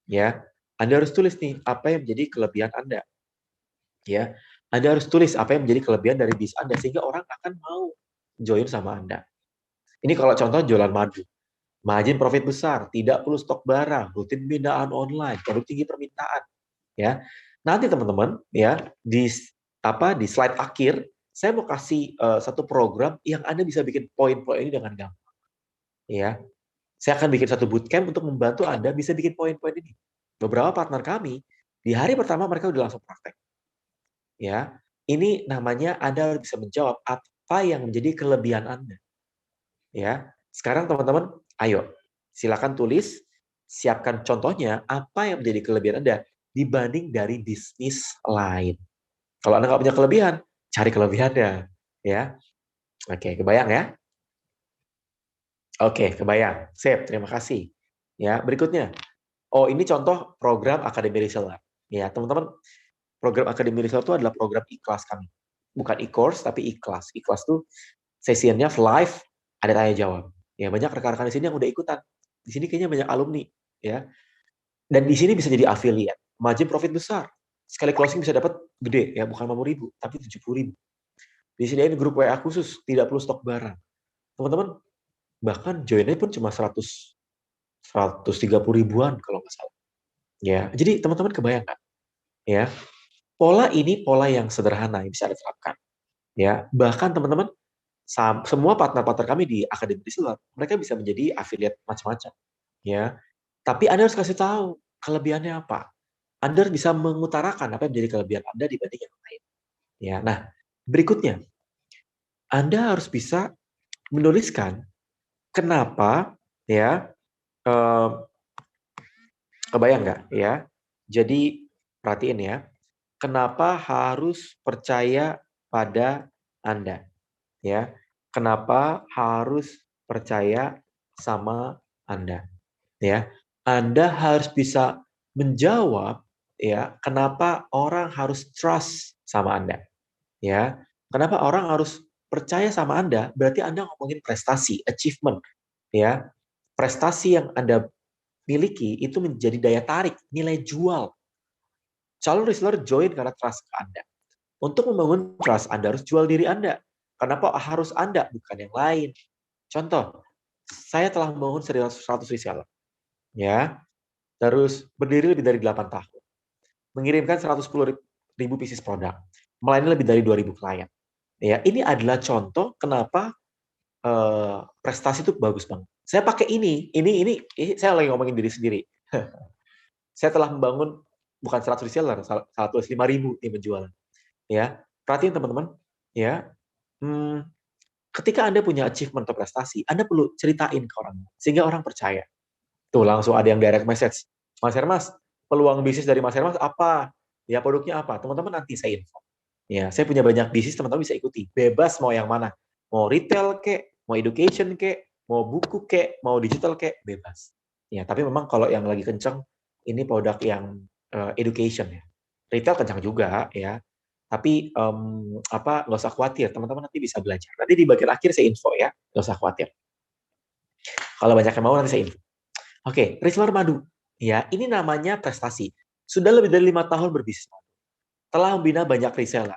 Ya, Anda harus tulis nih apa yang menjadi kelebihan Anda. Ya, Anda harus tulis apa yang menjadi kelebihan dari bis Anda sehingga orang akan mau join sama Anda. Ini kalau contoh jualan madu. Margin profit besar, tidak perlu stok barang, rutin pembinaan online, produk tinggi permintaan, ya. Nanti teman-teman, ya, di slide akhir saya mau kasih satu program yang Anda bisa bikin poin-poin ini dengan gampang, ya. Saya akan bikin satu bootcamp untuk membantu Anda bisa bikin poin-poin ini. Beberapa partner kami di hari pertama mereka udah langsung praktek, ya. Ini namanya Anda harus bisa menjawab apa yang menjadi kelebihan Anda, ya. Sekarang teman-teman, ayo silakan tulis, siapkan contohnya apa yang menjadi kelebihan Anda dibanding dari bisnis lain. Kalau Anda nggak punya kelebihan, cari kelebihannya, ya. Oke, kebayang ya? Oke, kebayang. Sip, terima kasih. Ya, berikutnya. Oh, ini contoh program Akademi Reseller. Ya, teman-teman, program Akademi Reseller itu adalah program ikhlas kami. Bukan e-course, tapi ikhlas. Ikhlas tuh sesinya live, ada tanya jawab. Ya, banyak rekan-rekan di sini yang udah ikutan. Di sini kayaknya banyak alumni, ya. Dan di sini bisa jadi affiliate. Margin profit besar. Sekali closing bisa dapat gede, ya, bukan 50.000, tapi 70.000. Disediain grup WA khusus, tidak perlu stok barang. Teman-teman, bahkan joinnya pun cuma 130 ribuan kalau nggak salah. Ya, jadi teman-teman kebayang nggak? Ya, pola ini pola yang sederhana yang bisa Anda terapkan. Ya, bahkan teman-teman semua partner-partner kami di Akademi Reseller, mereka bisa menjadi affiliate macam-macam. Ya, tapi Anda harus kasih tahu kelebihannya apa. Anda harus bisa mengutarakan apa yang menjadi kelebihan Anda dibanding yang lain. Ya, nah berikutnya Anda harus bisa menuliskan kenapa, ya, eh, kebayang nggak ya? Jadi perhatiin ya, kenapa harus percaya pada Anda? Ya, kenapa harus percaya sama Anda? Ya, Anda harus bisa menjawab ya, kenapa orang harus trust sama Anda? Ya, kenapa orang harus percaya sama Anda? Berarti Anda ngomongin prestasi, achievement, ya. Prestasi yang Anda miliki itu menjadi daya tarik, nilai jual. Calon reseller join karena trust ke Anda. Untuk membangun trust, Anda harus jual diri Anda. Kenapa harus Anda, bukan yang lain? Contoh, saya telah membangun 100 reseller. Ya, terus berdiri lebih dari 8 tahun. Mengirimkan 110.000 pieces produk. Melayani lebih dari 2.000 klien. Ya, ini adalah contoh kenapa prestasi itu bagus banget. Saya pakai ini saya lagi ngomongin diri sendiri. Saya telah membangun bukan 100 reseller, 5.000 tim penjualan. Ya, perhatiin teman-teman, ya. Ketika Anda punya achievement atau prestasi, Anda perlu ceritain ke orang, sehingga orang percaya. Tuh, langsung ada yang direct message. Mas Hermas, peluang bisnis dari Mas Hermas apa? Ya, produknya apa? Teman-teman nanti saya info. Ya, saya punya banyak bisnis, teman-teman bisa ikuti. Bebas mau yang mana. Mau retail kek, mau education kek, mau buku kek, mau digital kek, bebas. Ya, tapi memang kalau yang lagi kenceng, ini produk yang education ya. Retail kencang juga ya. Tapi nggak usah khawatir, teman-teman nanti bisa belajar. Nanti di bagian akhir saya info ya, nggak usah khawatir. Kalau banyak yang mau nanti saya info. Oke, reseller madu. Ya, ini namanya prestasi. Sudah lebih dari 5 tahun berbisnis. Telah membina banyak reseller.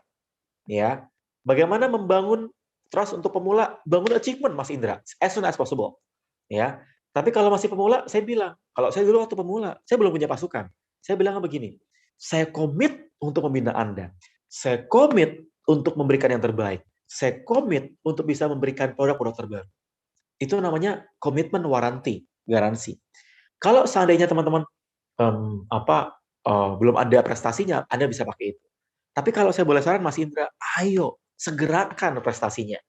Ya, bagaimana membangun trust untuk pemula? Bangun achievement, Mas Indra, as soon as possible. Ya, tapi kalau masih pemula, saya bilang, kalau saya dulu waktu pemula, saya belum punya pasukan. Saya bilang begini, saya komit untuk membina Anda. Saya komit untuk memberikan yang terbaik. Saya komit untuk bisa memberikan produk-produk terbaru. Itu namanya komitmen waranti, garansi. Kalau seandainya teman-teman belum ada prestasinya, Anda bisa pakai itu. Tapi kalau saya boleh saran, Mas Indra, ayo segerakan prestasinya.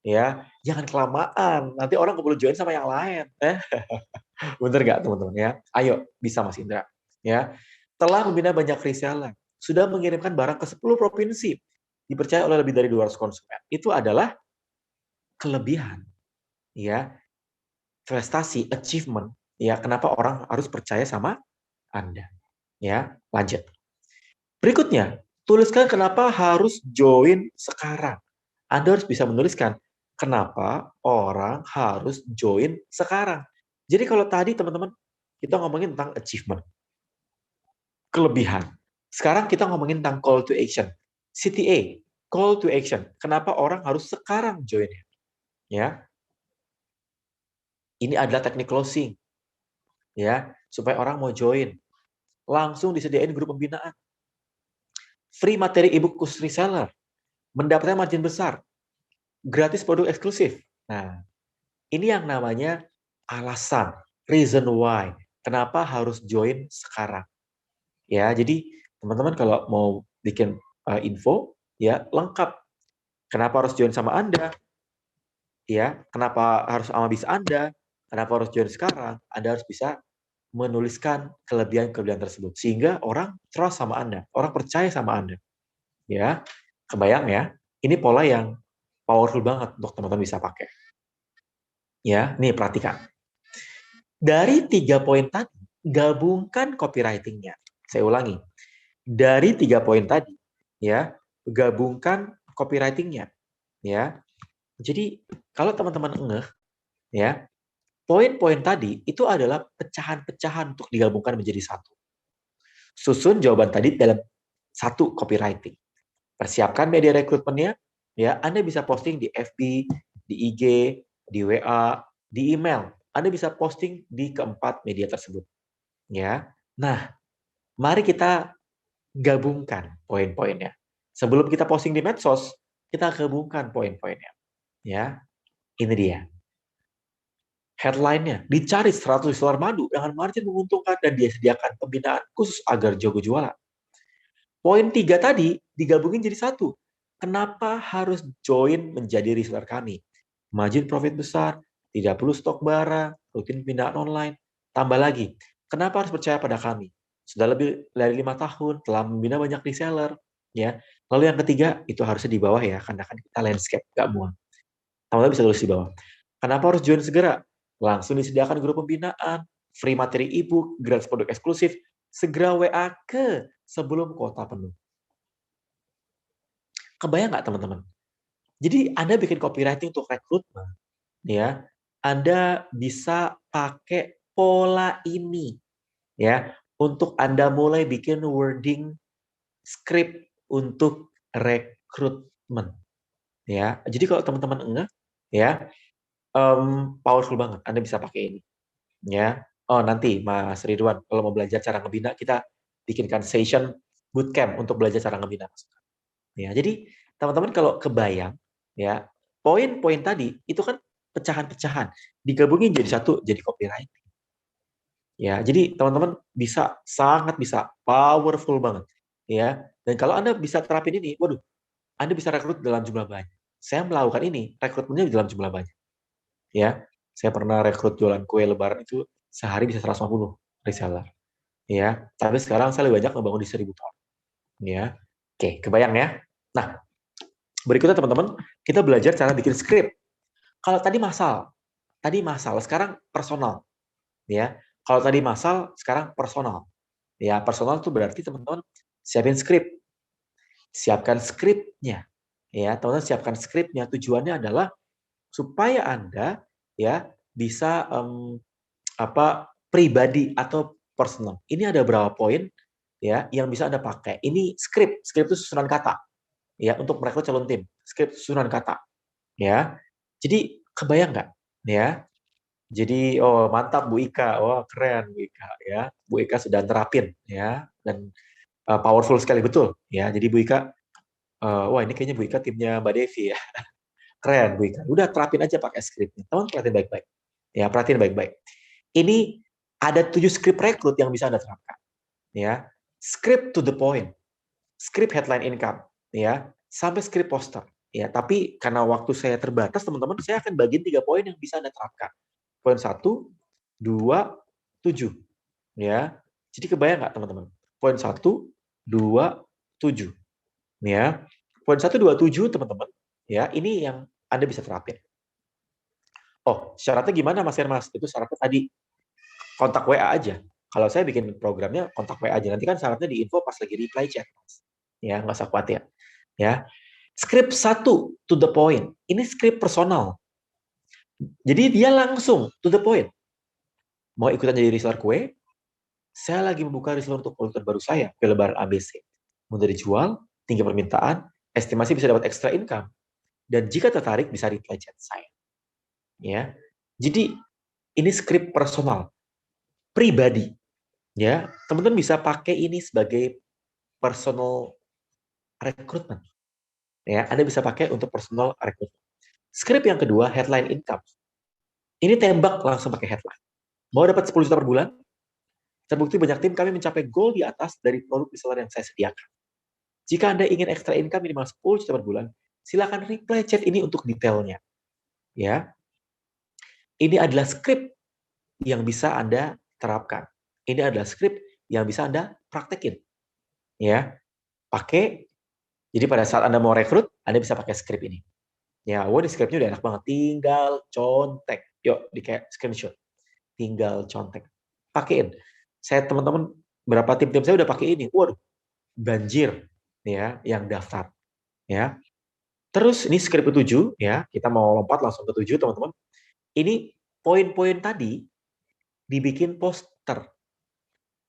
Ya, jangan kelamaan. Nanti orang keburu join sama yang lain. Bener nggak teman-teman ya? Ayo, bisa Mas Indra. Ya, telah membina banyak reseller, sudah mengirimkan barang ke 10 provinsi, dipercaya oleh lebih dari 200 konsumen. Itu adalah kelebihan, ya, prestasi, achievement, ya. Kenapa orang harus percaya sama Anda? Ya, lanjut. Berikutnya, tuliskan kenapa harus join sekarang. Anda harus bisa menuliskan kenapa orang harus join sekarang. Jadi kalau tadi teman-teman kita ngomongin tentang achievement, kelebihan. Sekarang kita ngomongin tentang call to action. CTA, call to action. Kenapa orang harus sekarang join? Ya. Ini adalah teknik closing, ya, supaya orang mau join. Langsung disediain grup pembinaan. Free materi ebook khusus reseller, mendapatkan margin besar, gratis produk eksklusif. Nah, ini yang namanya alasan, reason why, kenapa harus join sekarang. Ya, jadi teman-teman kalau mau bikin info, ya lengkap. Kenapa harus join sama Anda? Ya, kenapa harus sama bis Anda? Kenapa harus join sekarang? Anda harus bisa menuliskan kelebihan-kelebihan tersebut sehingga orang trust sama Anda, orang percaya sama Anda. Ya, kebayang ya? Ini pola yang powerful banget untuk teman-teman bisa pakai. Ya, nih perhatikan. Dari 3 poin tadi, gabungkan copywriting-nya. Saya ulangi. Dari 3 poin tadi, ya, gabungkan copywriting-nya, ya. Jadi, kalau teman-teman ngeh, ya, poin-poin tadi itu adalah pecahan-pecahan untuk digabungkan menjadi satu. Susun jawaban tadi dalam satu copywriting. Persiapkan media rekrutmennya, ya. Anda bisa posting di FB, di IG, di WA, di email. Anda bisa posting di keempat media tersebut, ya. Nah, mari kita gabungkan poin-poinnya. Sebelum kita posting di medsos, kita gabungkan poin-poinnya, ya. Ini dia. Headline-nya, dicari 100 reseller madu dengan margin menguntungkan dan dia sediakan pembinaan khusus agar jago jualan. Poin 3 tadi digabungin jadi satu. Kenapa harus join menjadi reseller kami? Margin profit besar, tidak perlu stok barang, rutin pembinaan online. Tambah lagi, kenapa harus percaya pada kami? Sudah lebih dari 5 tahun, telah membina banyak reseller. Ya. Lalu yang ketiga, itu harusnya di bawah ya, karena kan kita landscape, nggak muat. Teman-teman bisa tulis di bawah. Kenapa harus join segera? Langsung disediakan grup pembinaan, free materi ebook, gratis produk eksklusif, segera WA ke sebelum kuota penuh. Kebayang nggak teman-teman? Jadi Anda bikin copywriting untuk rekrutmen, ya, Anda bisa pakai pola ini, ya, untuk Anda mulai bikin wording script untuk rekrutmen, ya. Jadi kalau teman-teman enggak, ya, powerful banget. Anda bisa pakai ini, ya. Oh nanti Mas Ridwan, kalau mau belajar cara ngebina, kita bikinkan session bootcamp untuk belajar cara ngebina. Ya, jadi teman-teman kalau kebayang, ya, poin-poin tadi itu kan pecahan-pecahan, digabungin jadi satu, jadi copywriting. Ya, jadi teman-teman bisa, sangat bisa, powerful banget. Ya, dan kalau Anda bisa terapin ini, waduh, Anda bisa rekrut dalam jumlah banyak. Saya melakukan ini, rekrutmennya dalam jumlah banyak. Ya, saya pernah rekrut jualan kue lebaran itu sehari bisa 150 reseller. Ya, tapi sekarang saya lebih banyak ngebangun di 1.000 ton. Ya, oke, kebayang ya. Nah, berikutnya teman-teman, kita belajar cara bikin skrip. Kalau tadi masal, sekarang personal, ya. Kalau tadi masal, sekarang personal. Ya, personal itu berarti teman-teman siapin skrip. Siapkan skripnya. Ya, teman-teman siapkan skripnya. Tujuannya adalah supaya Anda ya bisa pribadi atau personal. Ini ada berapa poin ya yang bisa Anda pakai. Ini skrip. Skrip itu susunan kata. Ya, untuk merekrut calon tim. Skrip susunan kata. Ya. Jadi kebayang nggak? Ya. Jadi mantap Bu Ika. Oh, keren Bu Ika ya. Bu Ika sudah terapin ya dan powerful sekali betul ya. Jadi Bu Ika wah ini kayaknya Bu Ika timnya Mbak Devi ya. Keren Bu Ika. Udah terapin aja pakai skripnya. Teman perhatiin baik-baik. Ya, perhatiin baik-baik. Ini ada 7 skrip rekrut yang bisa Anda terapkan. Ya. Skrip to the point. Skrip headline income ya, sampai skrip poster. Ya, tapi karena waktu saya terbatas teman-teman, saya akan bagiin 3 poin yang bisa Anda terapkan. Poin 1, 2, 7. Ya. Jadi kebayang nggak teman-teman? Poin 1, 2, 7. Ya. Poin 1, 2, 7 teman-teman. Ya, ini yang Anda bisa terapin. Oh, syaratnya gimana Mas Hermas? Itu syaratnya tadi kontak WA aja. Kalau saya bikin programnya kontak WA aja. Nanti kan syaratnya di info pas lagi reply chat. Ya, nggak usah khawatir. Ya. Skrip 1 to the point. Ini skrip personal. Jadi dia langsung to the point. Mau ikutan jadi reseller kue? Saya lagi membuka reseller untuk produk terbaru saya, kue lebaran ABC. Mudah dijual, tinggi permintaan, estimasi bisa dapat extra income. Dan jika tertarik bisa reply chat saya. Ya. Jadi Ini skrip personal, pribadi. Ya, teman-teman bisa pakai ini sebagai personal recruitment. Ya, Anda bisa pakai untuk personal recruitment. Skrip yang kedua, headline income. Ini tembak langsung pakai headline. Mau dapat 10 juta per bulan? Terbukti banyak tim kami mencapai goal di atas dari produk reseller yang saya sediakan. Jika Anda ingin extra income minimal 10 juta per bulan, silakan reply chat ini untuk detailnya. Ya, ini adalah skrip yang bisa Anda terapkan. Ini adalah skrip yang bisa Anda praktekin. Ya, pakai. Jadi pada saat Anda mau rekrut, Anda bisa pakai skrip ini. Ya, di skripnya udah enak banget. Tinggal contek. Yuk, di kayak screenshot. Tinggal contek. Pakein. Saya teman-teman, berapa tim-tim saya udah pakai ini. Waduh, banjir ya yang daftar. Ya. Terus ini skrip ke-7 ya. Kita mau lompat langsung ke-7, teman-teman. Ini poin-poin tadi dibikin poster.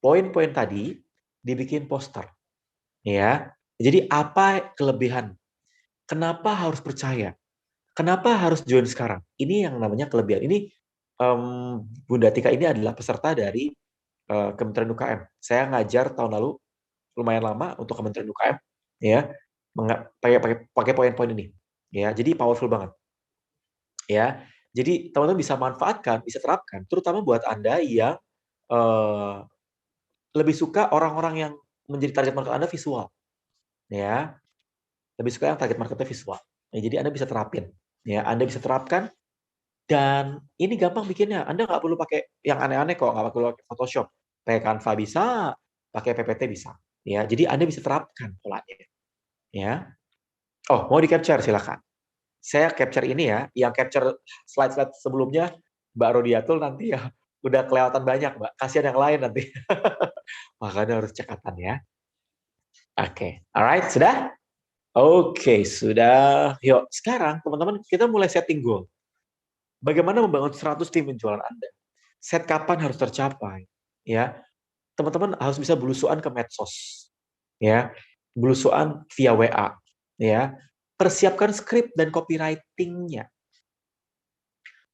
Poin-poin tadi dibikin poster. Ya. Jadi apa kelebihan? Kenapa harus percaya? Kenapa harus join sekarang? Ini yang namanya kelebihan. Ini Bunda Tika ini adalah peserta dari Kementerian UKM. Saya ngajar tahun lalu lumayan lama untuk Kementerian UKM, ya, pakai poin-poin ini, ya. Jadi powerful banget, ya. Jadi teman-teman bisa manfaatkan, bisa terapkan, terutama buat Anda yang uh, lebih suka orang-orang yang menjadi target market Anda visual, ya. Lebih suka yang target marketnya visual. Ya, jadi Anda bisa terapin, ya. Anda bisa terapkan. Dan ini gampang bikinnya. Anda nggak perlu pakai yang aneh-aneh kok, nggak perlu pakai Photoshop. Pakai Canva bisa, pakai PPT bisa. Ya, jadi Anda bisa terapkan polanya. Ya. Oh, mau di-capture silakan. Saya capture ini ya, yang capture slide-slide sebelumnya Mbak Rodiatul nanti ya udah kelewatan banyak, Mbak. Kasihan yang lain nanti. Makanya harus cekatan ya. Oke, alright, sudah? Oke, sudah. Yuk, sekarang teman-teman kita mulai setting goal. Bagaimana membangun 100 tim penjualan Anda? Set kapan harus tercapai? Ya, teman-teman harus bisa belusuan ke medsos. Ya, belusuan via WA. Ya, persiapkan skrip dan copywriting-nya.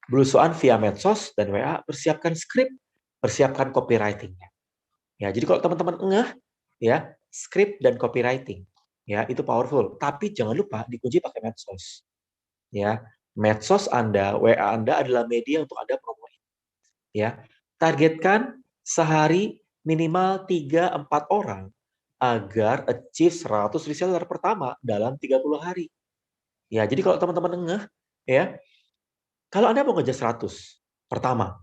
Belusuan via medsos dan WA, persiapkan skrip, persiapkan copywriting-nya. Ya, jadi kalau teman-teman ngeh, ya, skrip dan copywriting, ya, itu powerful. Tapi jangan lupa dikunci pakai medsos. Ya, medsos Anda, WA Anda adalah media untuk Anda promosi. Ya, targetkan sehari minimal 3-4 orang agar achieve 100 reseller pertama dalam 30 hari. Ya, jadi kalau teman-teman ngeh, ya, kalau Anda mau ngejar 100 pertama,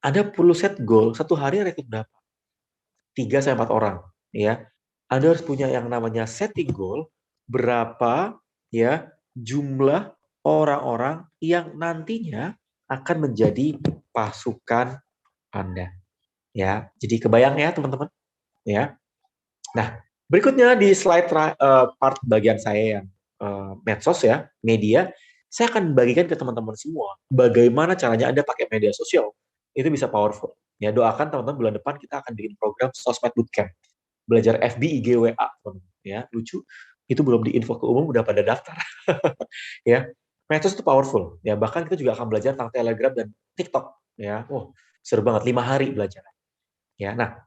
Anda perlu set goal satu hari rekrut berapa? 3-4 orang, ya. Anda harus punya yang namanya setting goal berapa ya jumlah orang-orang yang nantinya akan menjadi pasukan Anda. Ya, jadi kebayang ya teman-teman, ya. Nah, berikutnya di slide part bagian saya yang medsos ya, media, saya akan bagikan ke teman-teman semua bagaimana caranya Anda pakai media sosial. Itu bisa powerful. Ya, doakan teman-teman bulan depan kita akan bikin program Sosmed Bootcamp. Belajar FB, IG, WA, ya, lucu. Itu belum diinfo ke umum udah pada daftar. Ya, medsos itu powerful. Ya, bahkan kita juga akan belajar tentang Telegram dan TikTok. Ya, seru banget 5 hari belajar. Ya, nah,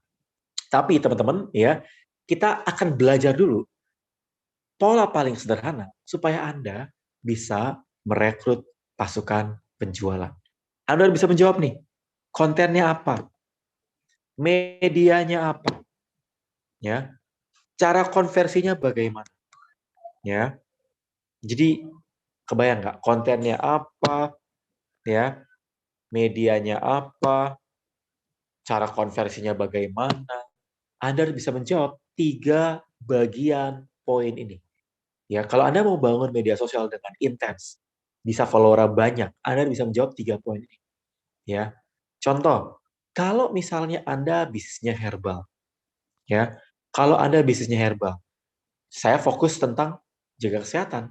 tapi teman-teman ya, kita akan belajar dulu pola paling sederhana supaya Anda bisa merekrut pasukan penjualan. Anda bisa menjawab nih, kontennya apa? Medianya apa? Ya. Cara konversinya bagaimana? Ya. Jadi kebayang nggak kontennya apa? Ya. Medianya apa? Cara konversinya bagaimana? Anda bisa menjawab 3 bagian poin ini. Ya, kalau Anda mau bangun media sosial dengan intens, bisa follower banyak, Anda bisa menjawab 3 poin ini. Ya. Contoh, kalau misalnya Anda bisnisnya herbal, ya. Kalau Anda bisnisnya herbal, saya fokus tentang jaga kesehatan,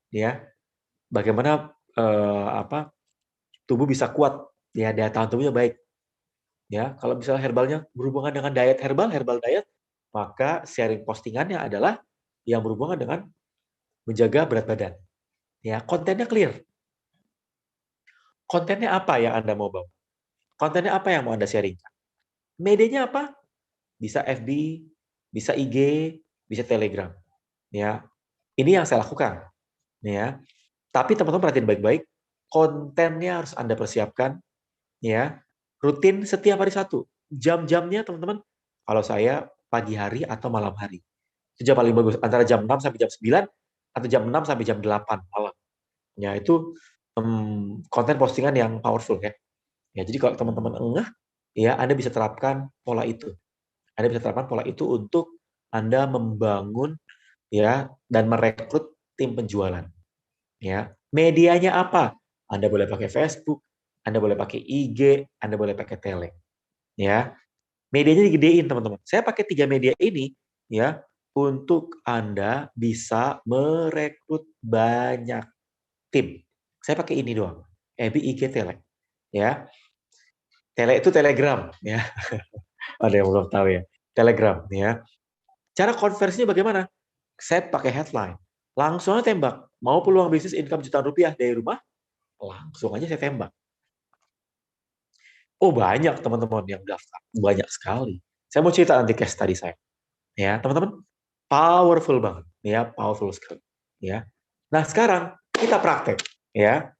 ya. Bagaimana tubuh bisa kuat, ya, daya tahan tubuhnya baik. Ya, kalau misalnya herbalnya berhubungan dengan diet herbal diet, maka sharing postingannya adalah yang berhubungan dengan menjaga berat badan. Ya, kontennya clear. Kontennya apa yang Anda mau bawa? Kontennya apa yang mau Anda sharing? Medianya apa? Bisa FB, bisa IG, bisa Telegram. Ya, ini yang saya lakukan. Ya, tapi teman-teman perhatiin baik-baik, kontennya harus Anda persiapkan. Ya, rutin setiap hari satu. Jam-jamnya teman-teman, kalau saya pagi hari atau malam hari. Itu jam paling bagus, antara jam 6 sampai jam 9 atau jam 6 sampai jam 8 malam. Ya, itu konten postingan yang powerful ya. Ya, jadi kalau teman-teman engah, ya Anda bisa terapkan pola itu. Anda bisa terapkan pola itu untuk Anda membangun ya dan merekrut tim penjualan. Ya, medianya apa? Anda boleh pakai Facebook, Anda boleh pakai IG, Anda boleh pakai Tele. Ya, medianya digedein teman-teman. Saya pakai 3 media ini ya untuk Anda bisa merekrut banyak tim. Saya pakai ini doang. FB, IG, Tele. Ya, Tele itu Telegram ya. Ada yang belum tahu ya. Telegram ya. Cara konversinya bagaimana? Saya pakai headline. Langsung aja tembak. Mau peluang bisnis income jutaan rupiah dari rumah? Langsung aja saya tembak. Oh banyak teman-teman yang daftar. Banyak sekali. Saya mau cerita nanti case tadi saya. Ya teman-teman, powerful banget. Ya, powerful sekali. Ya. Nah sekarang kita praktek. Ya.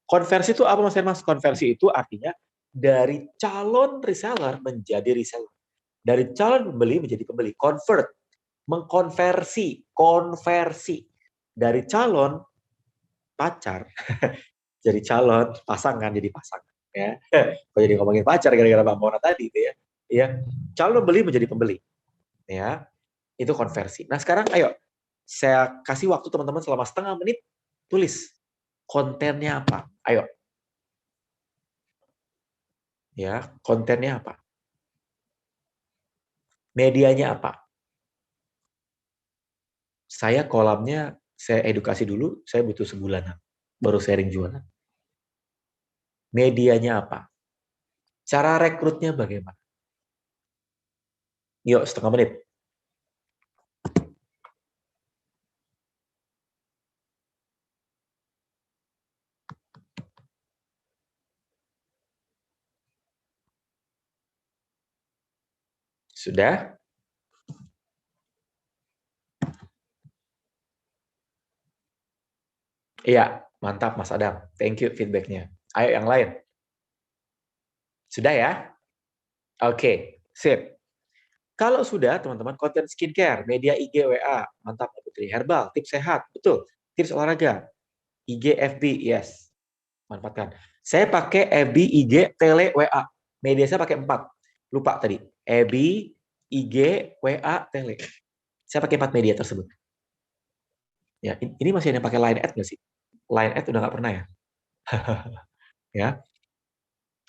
Konversi itu apa Mas? Konversi itu artinya dari calon reseller menjadi reseller. Dari calon pembeli menjadi pembeli. Convert. Mengkonversi. Konversi. Dari calon pacar jadi calon, pasangan jadi pasangan. Ya, kalau jadi ngomongin pacar gara-gara Bang Mona tadi itu ya. Ya, calon pembeli menjadi pembeli. Ya, itu konversi. Nah sekarang ayo, saya kasih waktu teman-teman selama setengah menit, tulis kontennya apa. Ayo, ya kontennya apa, medianya apa. Saya kolamnya saya edukasi dulu, saya butuh sebulanan, baru sharing jualan. Medianya apa, cara rekrutnya bagaimana. Yuk setengah menit. Sudah? Iya, mantap Mas Adam. Thank you feedbacknya. Ayo yang lain. Sudah ya? Oke, sip. Kalau sudah, teman-teman, konten skincare, media IG, WA, mantap, Putri. Herbal, tips sehat, betul. Tips olahraga, IG, FB, yes. Manfaatkan. Saya pakai FB, IG, Tele, WA. Media saya pakai 4. Lupa tadi. FB, IG, WA, Tele. Saya pakai 4 media tersebut. Ya, ini masih ada yang pakai Line Ad nggak sih? Line Ad udah nggak pernah ya? Ya.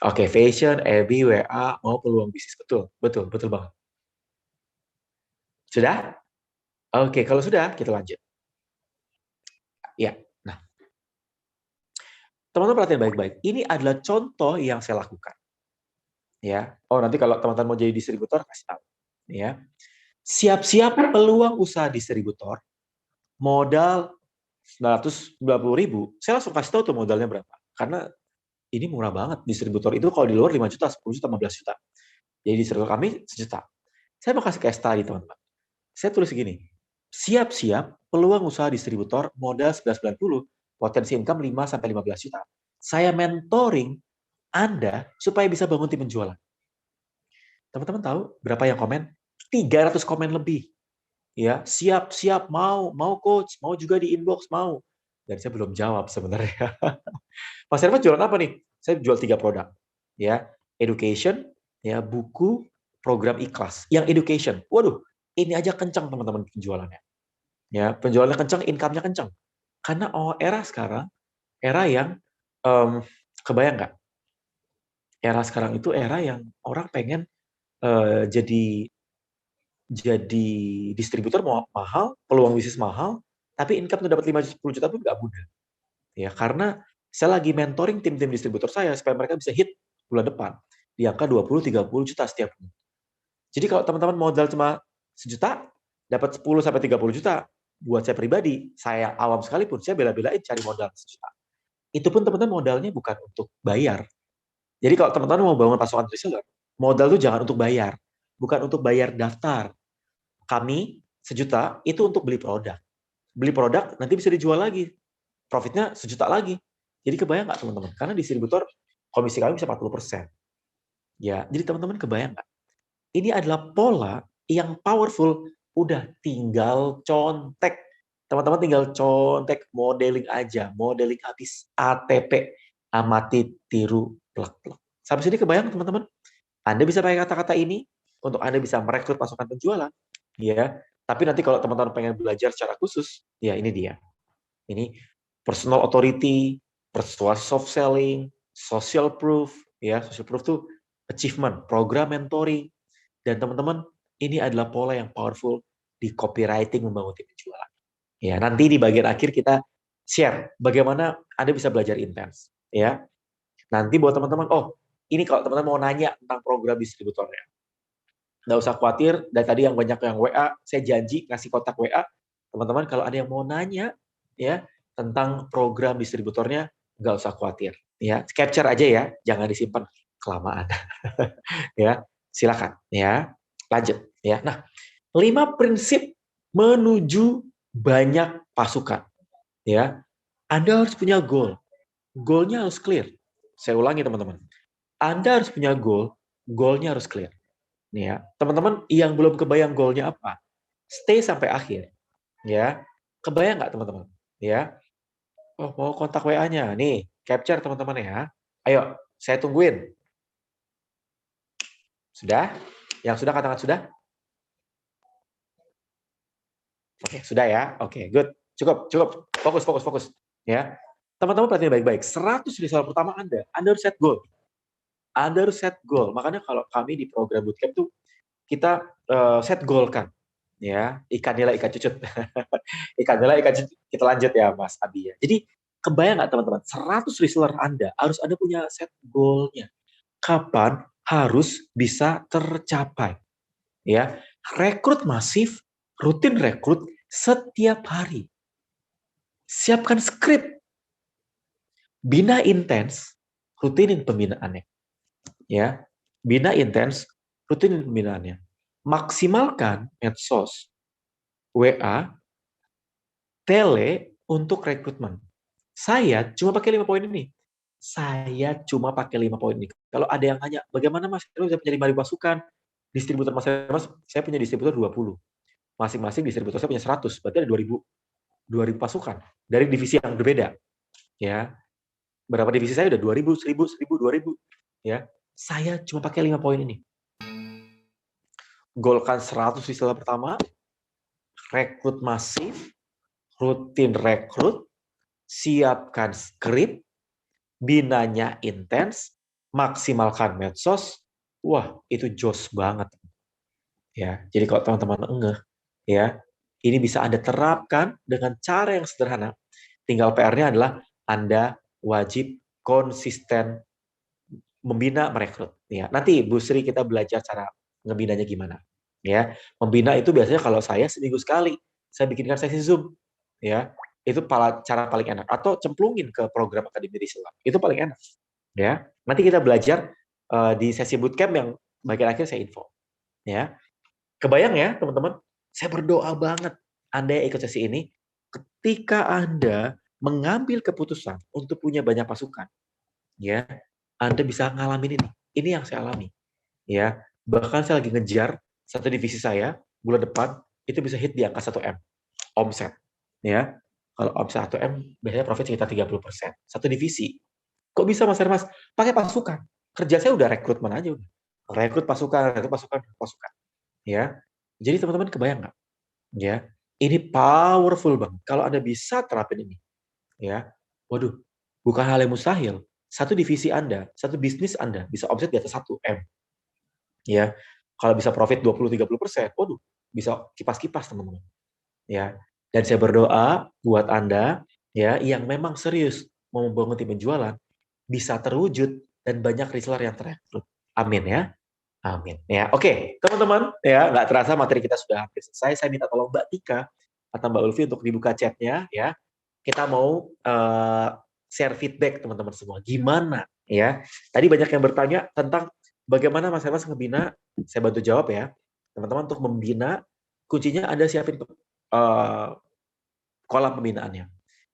Oke, fashion, FB, WA, mau peluang bisnis. Betul, betul, betul banget. Sudah? Oke, kalau sudah, kita lanjut. Ya, nah, teman-teman perhatian baik-baik. Ini adalah contoh yang saya lakukan. Ya, oh nanti kalau teman-teman mau jadi distributor, kasih tahu. Ya, siap-siap peluang usaha distributor, modal 990.000. Saya langsung kasih tahu tuh modalnya berapa. Karena ini murah banget. Distributor itu kalau di luar 5 juta, 10 juta, 15 juta. Jadi distributor kami 1 juta. Saya mau kasih case study, teman-teman. Saya tulis gini, siap-siap peluang usaha distributor modal 1990, potensi income 5-15 juta. Saya mentoring Anda supaya bisa bangun tim penjualan. Teman-teman tahu berapa yang komen? 300 komen lebih. Ya, siap-siap, mau coach, mau juga di inbox, mau. Dan saya belum jawab sebenarnya. Mas Herman jualan apa nih? Saya jual 3 produk. Ya, education, ya, buku, program ikhlas. Yang education, waduh, ini aja kencang teman-teman penjualannya. Ya, penjualannya kencang, income-nya kencang. Karena era sekarang, era yang kebayang nggak? Era sekarang itu era yang orang pengen jadi distributor mahal, peluang bisnis mahal, tapi income tuh dapat 5-10 juta pun nggak mudah. Ya, karena saya lagi mentoring tim-tim distributor saya supaya mereka bisa hit bulan depan di angka 20-30 juta setiap bulan. Jadi kalau teman-teman modal cuma 1 juta, dapat 10-30 juta, buat saya pribadi, saya awam sekalipun, saya bela-belain cari modal 1 juta. Itu pun teman-teman modalnya bukan untuk bayar. Jadi kalau teman-teman mau bangun pasukan reseller, modal itu jangan untuk bayar, bukan untuk bayar daftar. Kami 1 juta itu untuk beli produk. Beli produk nanti bisa dijual lagi. Profitnya 1 juta lagi. Jadi kebayang nggak teman-teman? Karena distributor komisi kami bisa 40%. Ya, jadi teman-teman kebayang nggak? Ini adalah pola yang powerful. Udah tinggal contek. Teman-teman tinggal contek, modeling aja. Modeling habis. ATP. Amati, tiru, plek-plek. Sampai sini kebayang teman-teman? Anda bisa pakai kata-kata ini untuk Anda bisa merekrut pasukan penjualan. Ya, tapi nanti kalau teman-teman pengen belajar secara khusus, ya ini dia. Ini personal authority, persuasive soft selling, social proof, ya social proof itu achievement, program mentoring, dan teman-teman ini adalah pola yang powerful di copywriting membangun tim penjualan. Ya nanti di bagian akhir kita share bagaimana Anda bisa belajar intens. Ya nanti buat teman-teman, oh ini kalau teman-teman mau nanya tentang program distributornya, nggak usah khawatir. Dari tadi yang banyak yang WA, saya janji ngasih kontak WA. Teman-teman kalau ada yang mau nanya ya tentang program distributornya, nggak usah khawatir. Ya, capture aja ya, jangan disimpan kelamaan. Ya, silakan. Ya, lanjut. Ya, nah 5 prinsip menuju banyak pasukan. Ya, Anda harus punya goal. Goalnya harus clear. Saya ulangi teman-teman. Anda harus punya goal, goalnya harus clear. Nih ya, teman-teman yang belum kebayang goalnya apa, stay sampai akhir. Ya, kebayang nggak teman-teman? Ya, oh mau kontak WA-nya, nih capture teman-teman ya. Ayo, saya tungguin. Sudah? Yang sudah katakan sudah? Oke, sudah ya. Oke, good. Cukup, cukup. Fokus, fokus, fokus. Ya, teman-teman perhatiin baik-baik. 100 risalah pertama Anda harus set goal. Anda harus set goal. Makanya kalau kami di program bootcamp tuh kita set goal kan. Ya, ikan nila, ikan cucut. Ikan nila, ikan cucut. Kita lanjut ya, Mas Abi ya. Jadi, kebayang nggak teman-teman, 100 reseller Anda, harus Anda punya set goal-nya. Kapan harus bisa tercapai. Ya, rekrut masif, rutin rekrut setiap hari. Siapkan skrip. Bina intens, rutinin pembinaannya. Ya, bina intens, rutinin pembinaannya. Maksimalkan medsos, WA, tele untuk rekrutmen. Saya cuma pakai 5 poin ini. Saya cuma pakai 5 poin ini. Kalau ada yang tanya, bagaimana Mas? Saya punya 5.000 pasukan. Distributor Mas, saya punya distributor 20. Masing-masing distributor saya punya 100. Berarti ada 2.000 pasukan dari divisi yang berbeda. Ya, berapa divisi saya udah 2.000, 1.000, 1.000, 2.000. Ya, saya cuma pakai 5 poin ini. Golkan 100 reseller pertama, rekrut masif, rutin rekrut, siapkan skrip, binanya intens, maksimalkan medsos. Wah, itu jos banget. Ya, jadi kalau teman-teman ngeh, ya, ini bisa Anda terapkan dengan cara yang sederhana. Tinggal PR-nya adalah Anda wajib konsisten membina, merekrut. Ya, nanti Bu Sri kita belajar cara ngebinanya gimana. Ya, membina itu biasanya kalau saya seminggu sekali saya bikinkan sesi Zoom. Ya, itu cara paling enak. Atau cemplungin ke program Akademi Reseller. Itu paling enak. Ya, nanti kita belajar di sesi bootcamp yang bagian akhir saya info. Ya, kebayang ya teman-teman? Saya berdoa banget Anda yang ikut sesi ini, ketika Anda mengambil keputusan untuk punya banyak pasukan, ya, Anda bisa ngalamin ini. Ini yang saya alami. Ya, bahkan saya lagi ngejar satu divisi saya bulan depan itu bisa hit di angka 1M omset. Ya, kalau omset 1M biasanya profit sekitar 30%. Satu divisi. Kok bisa Mas Hermas? Pakai pasukan. Kerja saya udah rekrutmen aja udah. Rekrut pasukan, rekrut pasukan, pasukan. Ya. Jadi teman-teman kebayang nggak? Ya. Ini powerful banget. Kalau Anda bisa terapin ini. Ya. Waduh, bukan hal yang mustahil. Satu divisi Anda, satu bisnis Anda bisa omset di atas 1M. Ya. Kalau bisa profit 20-30%, waduh, bisa kipas-kipas teman-teman. Ya. Dan saya berdoa buat Anda ya yang memang serius mau membangun tim penjualan bisa terwujud dan banyak reseller yang terekrut. Amin ya. Amin. Ya, oke, teman-teman, ya nggak terasa materi kita sudah hampir selesai. Saya minta tolong Mbak Tika atau Mbak Ulfi untuk dibuka chatnya, ya. Kita mau share feedback teman-teman semua. Gimana Ya, tadi banyak yang bertanya tentang bagaimana Mas Emas ngebina, saya bantu jawab ya. Teman-teman untuk membina, kuncinya Anda siapin kolam pembinaannya.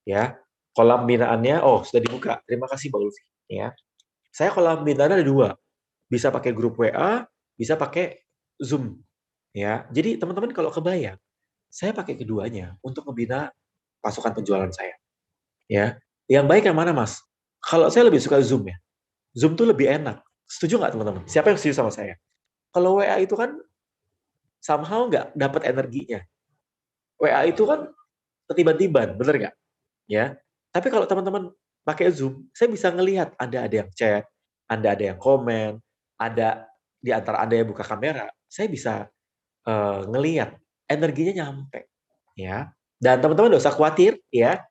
Ya, kolam pembinaannya, oh sudah dibuka. Terima kasih Mbak Ulfi. Ya, saya kolam pembinaannya ada dua. Bisa pakai grup WA, bisa pakai Zoom. Ya, jadi teman-teman kalau kebayang, saya pakai keduanya untuk membina pasukan penjualan saya. Ya, yang baik yang mana Mas? Kalau saya lebih suka Zoom ya. Zoom tuh lebih enak. Setuju nggak teman-teman? Siapa yang setuju sama saya? Kalau WA itu kan somehow nggak dapat energinya. WA itu kan ketiban-tiban, bener nggak? Ya. Tapi kalau teman-teman pakai Zoom, saya bisa ngelihat Anda ada yang chat, Anda ada yang komen, ada di antara Anda yang buka kamera, saya bisa ngelihat energinya nyampe, ya. Dan teman-teman nggak usah khawatir, ya.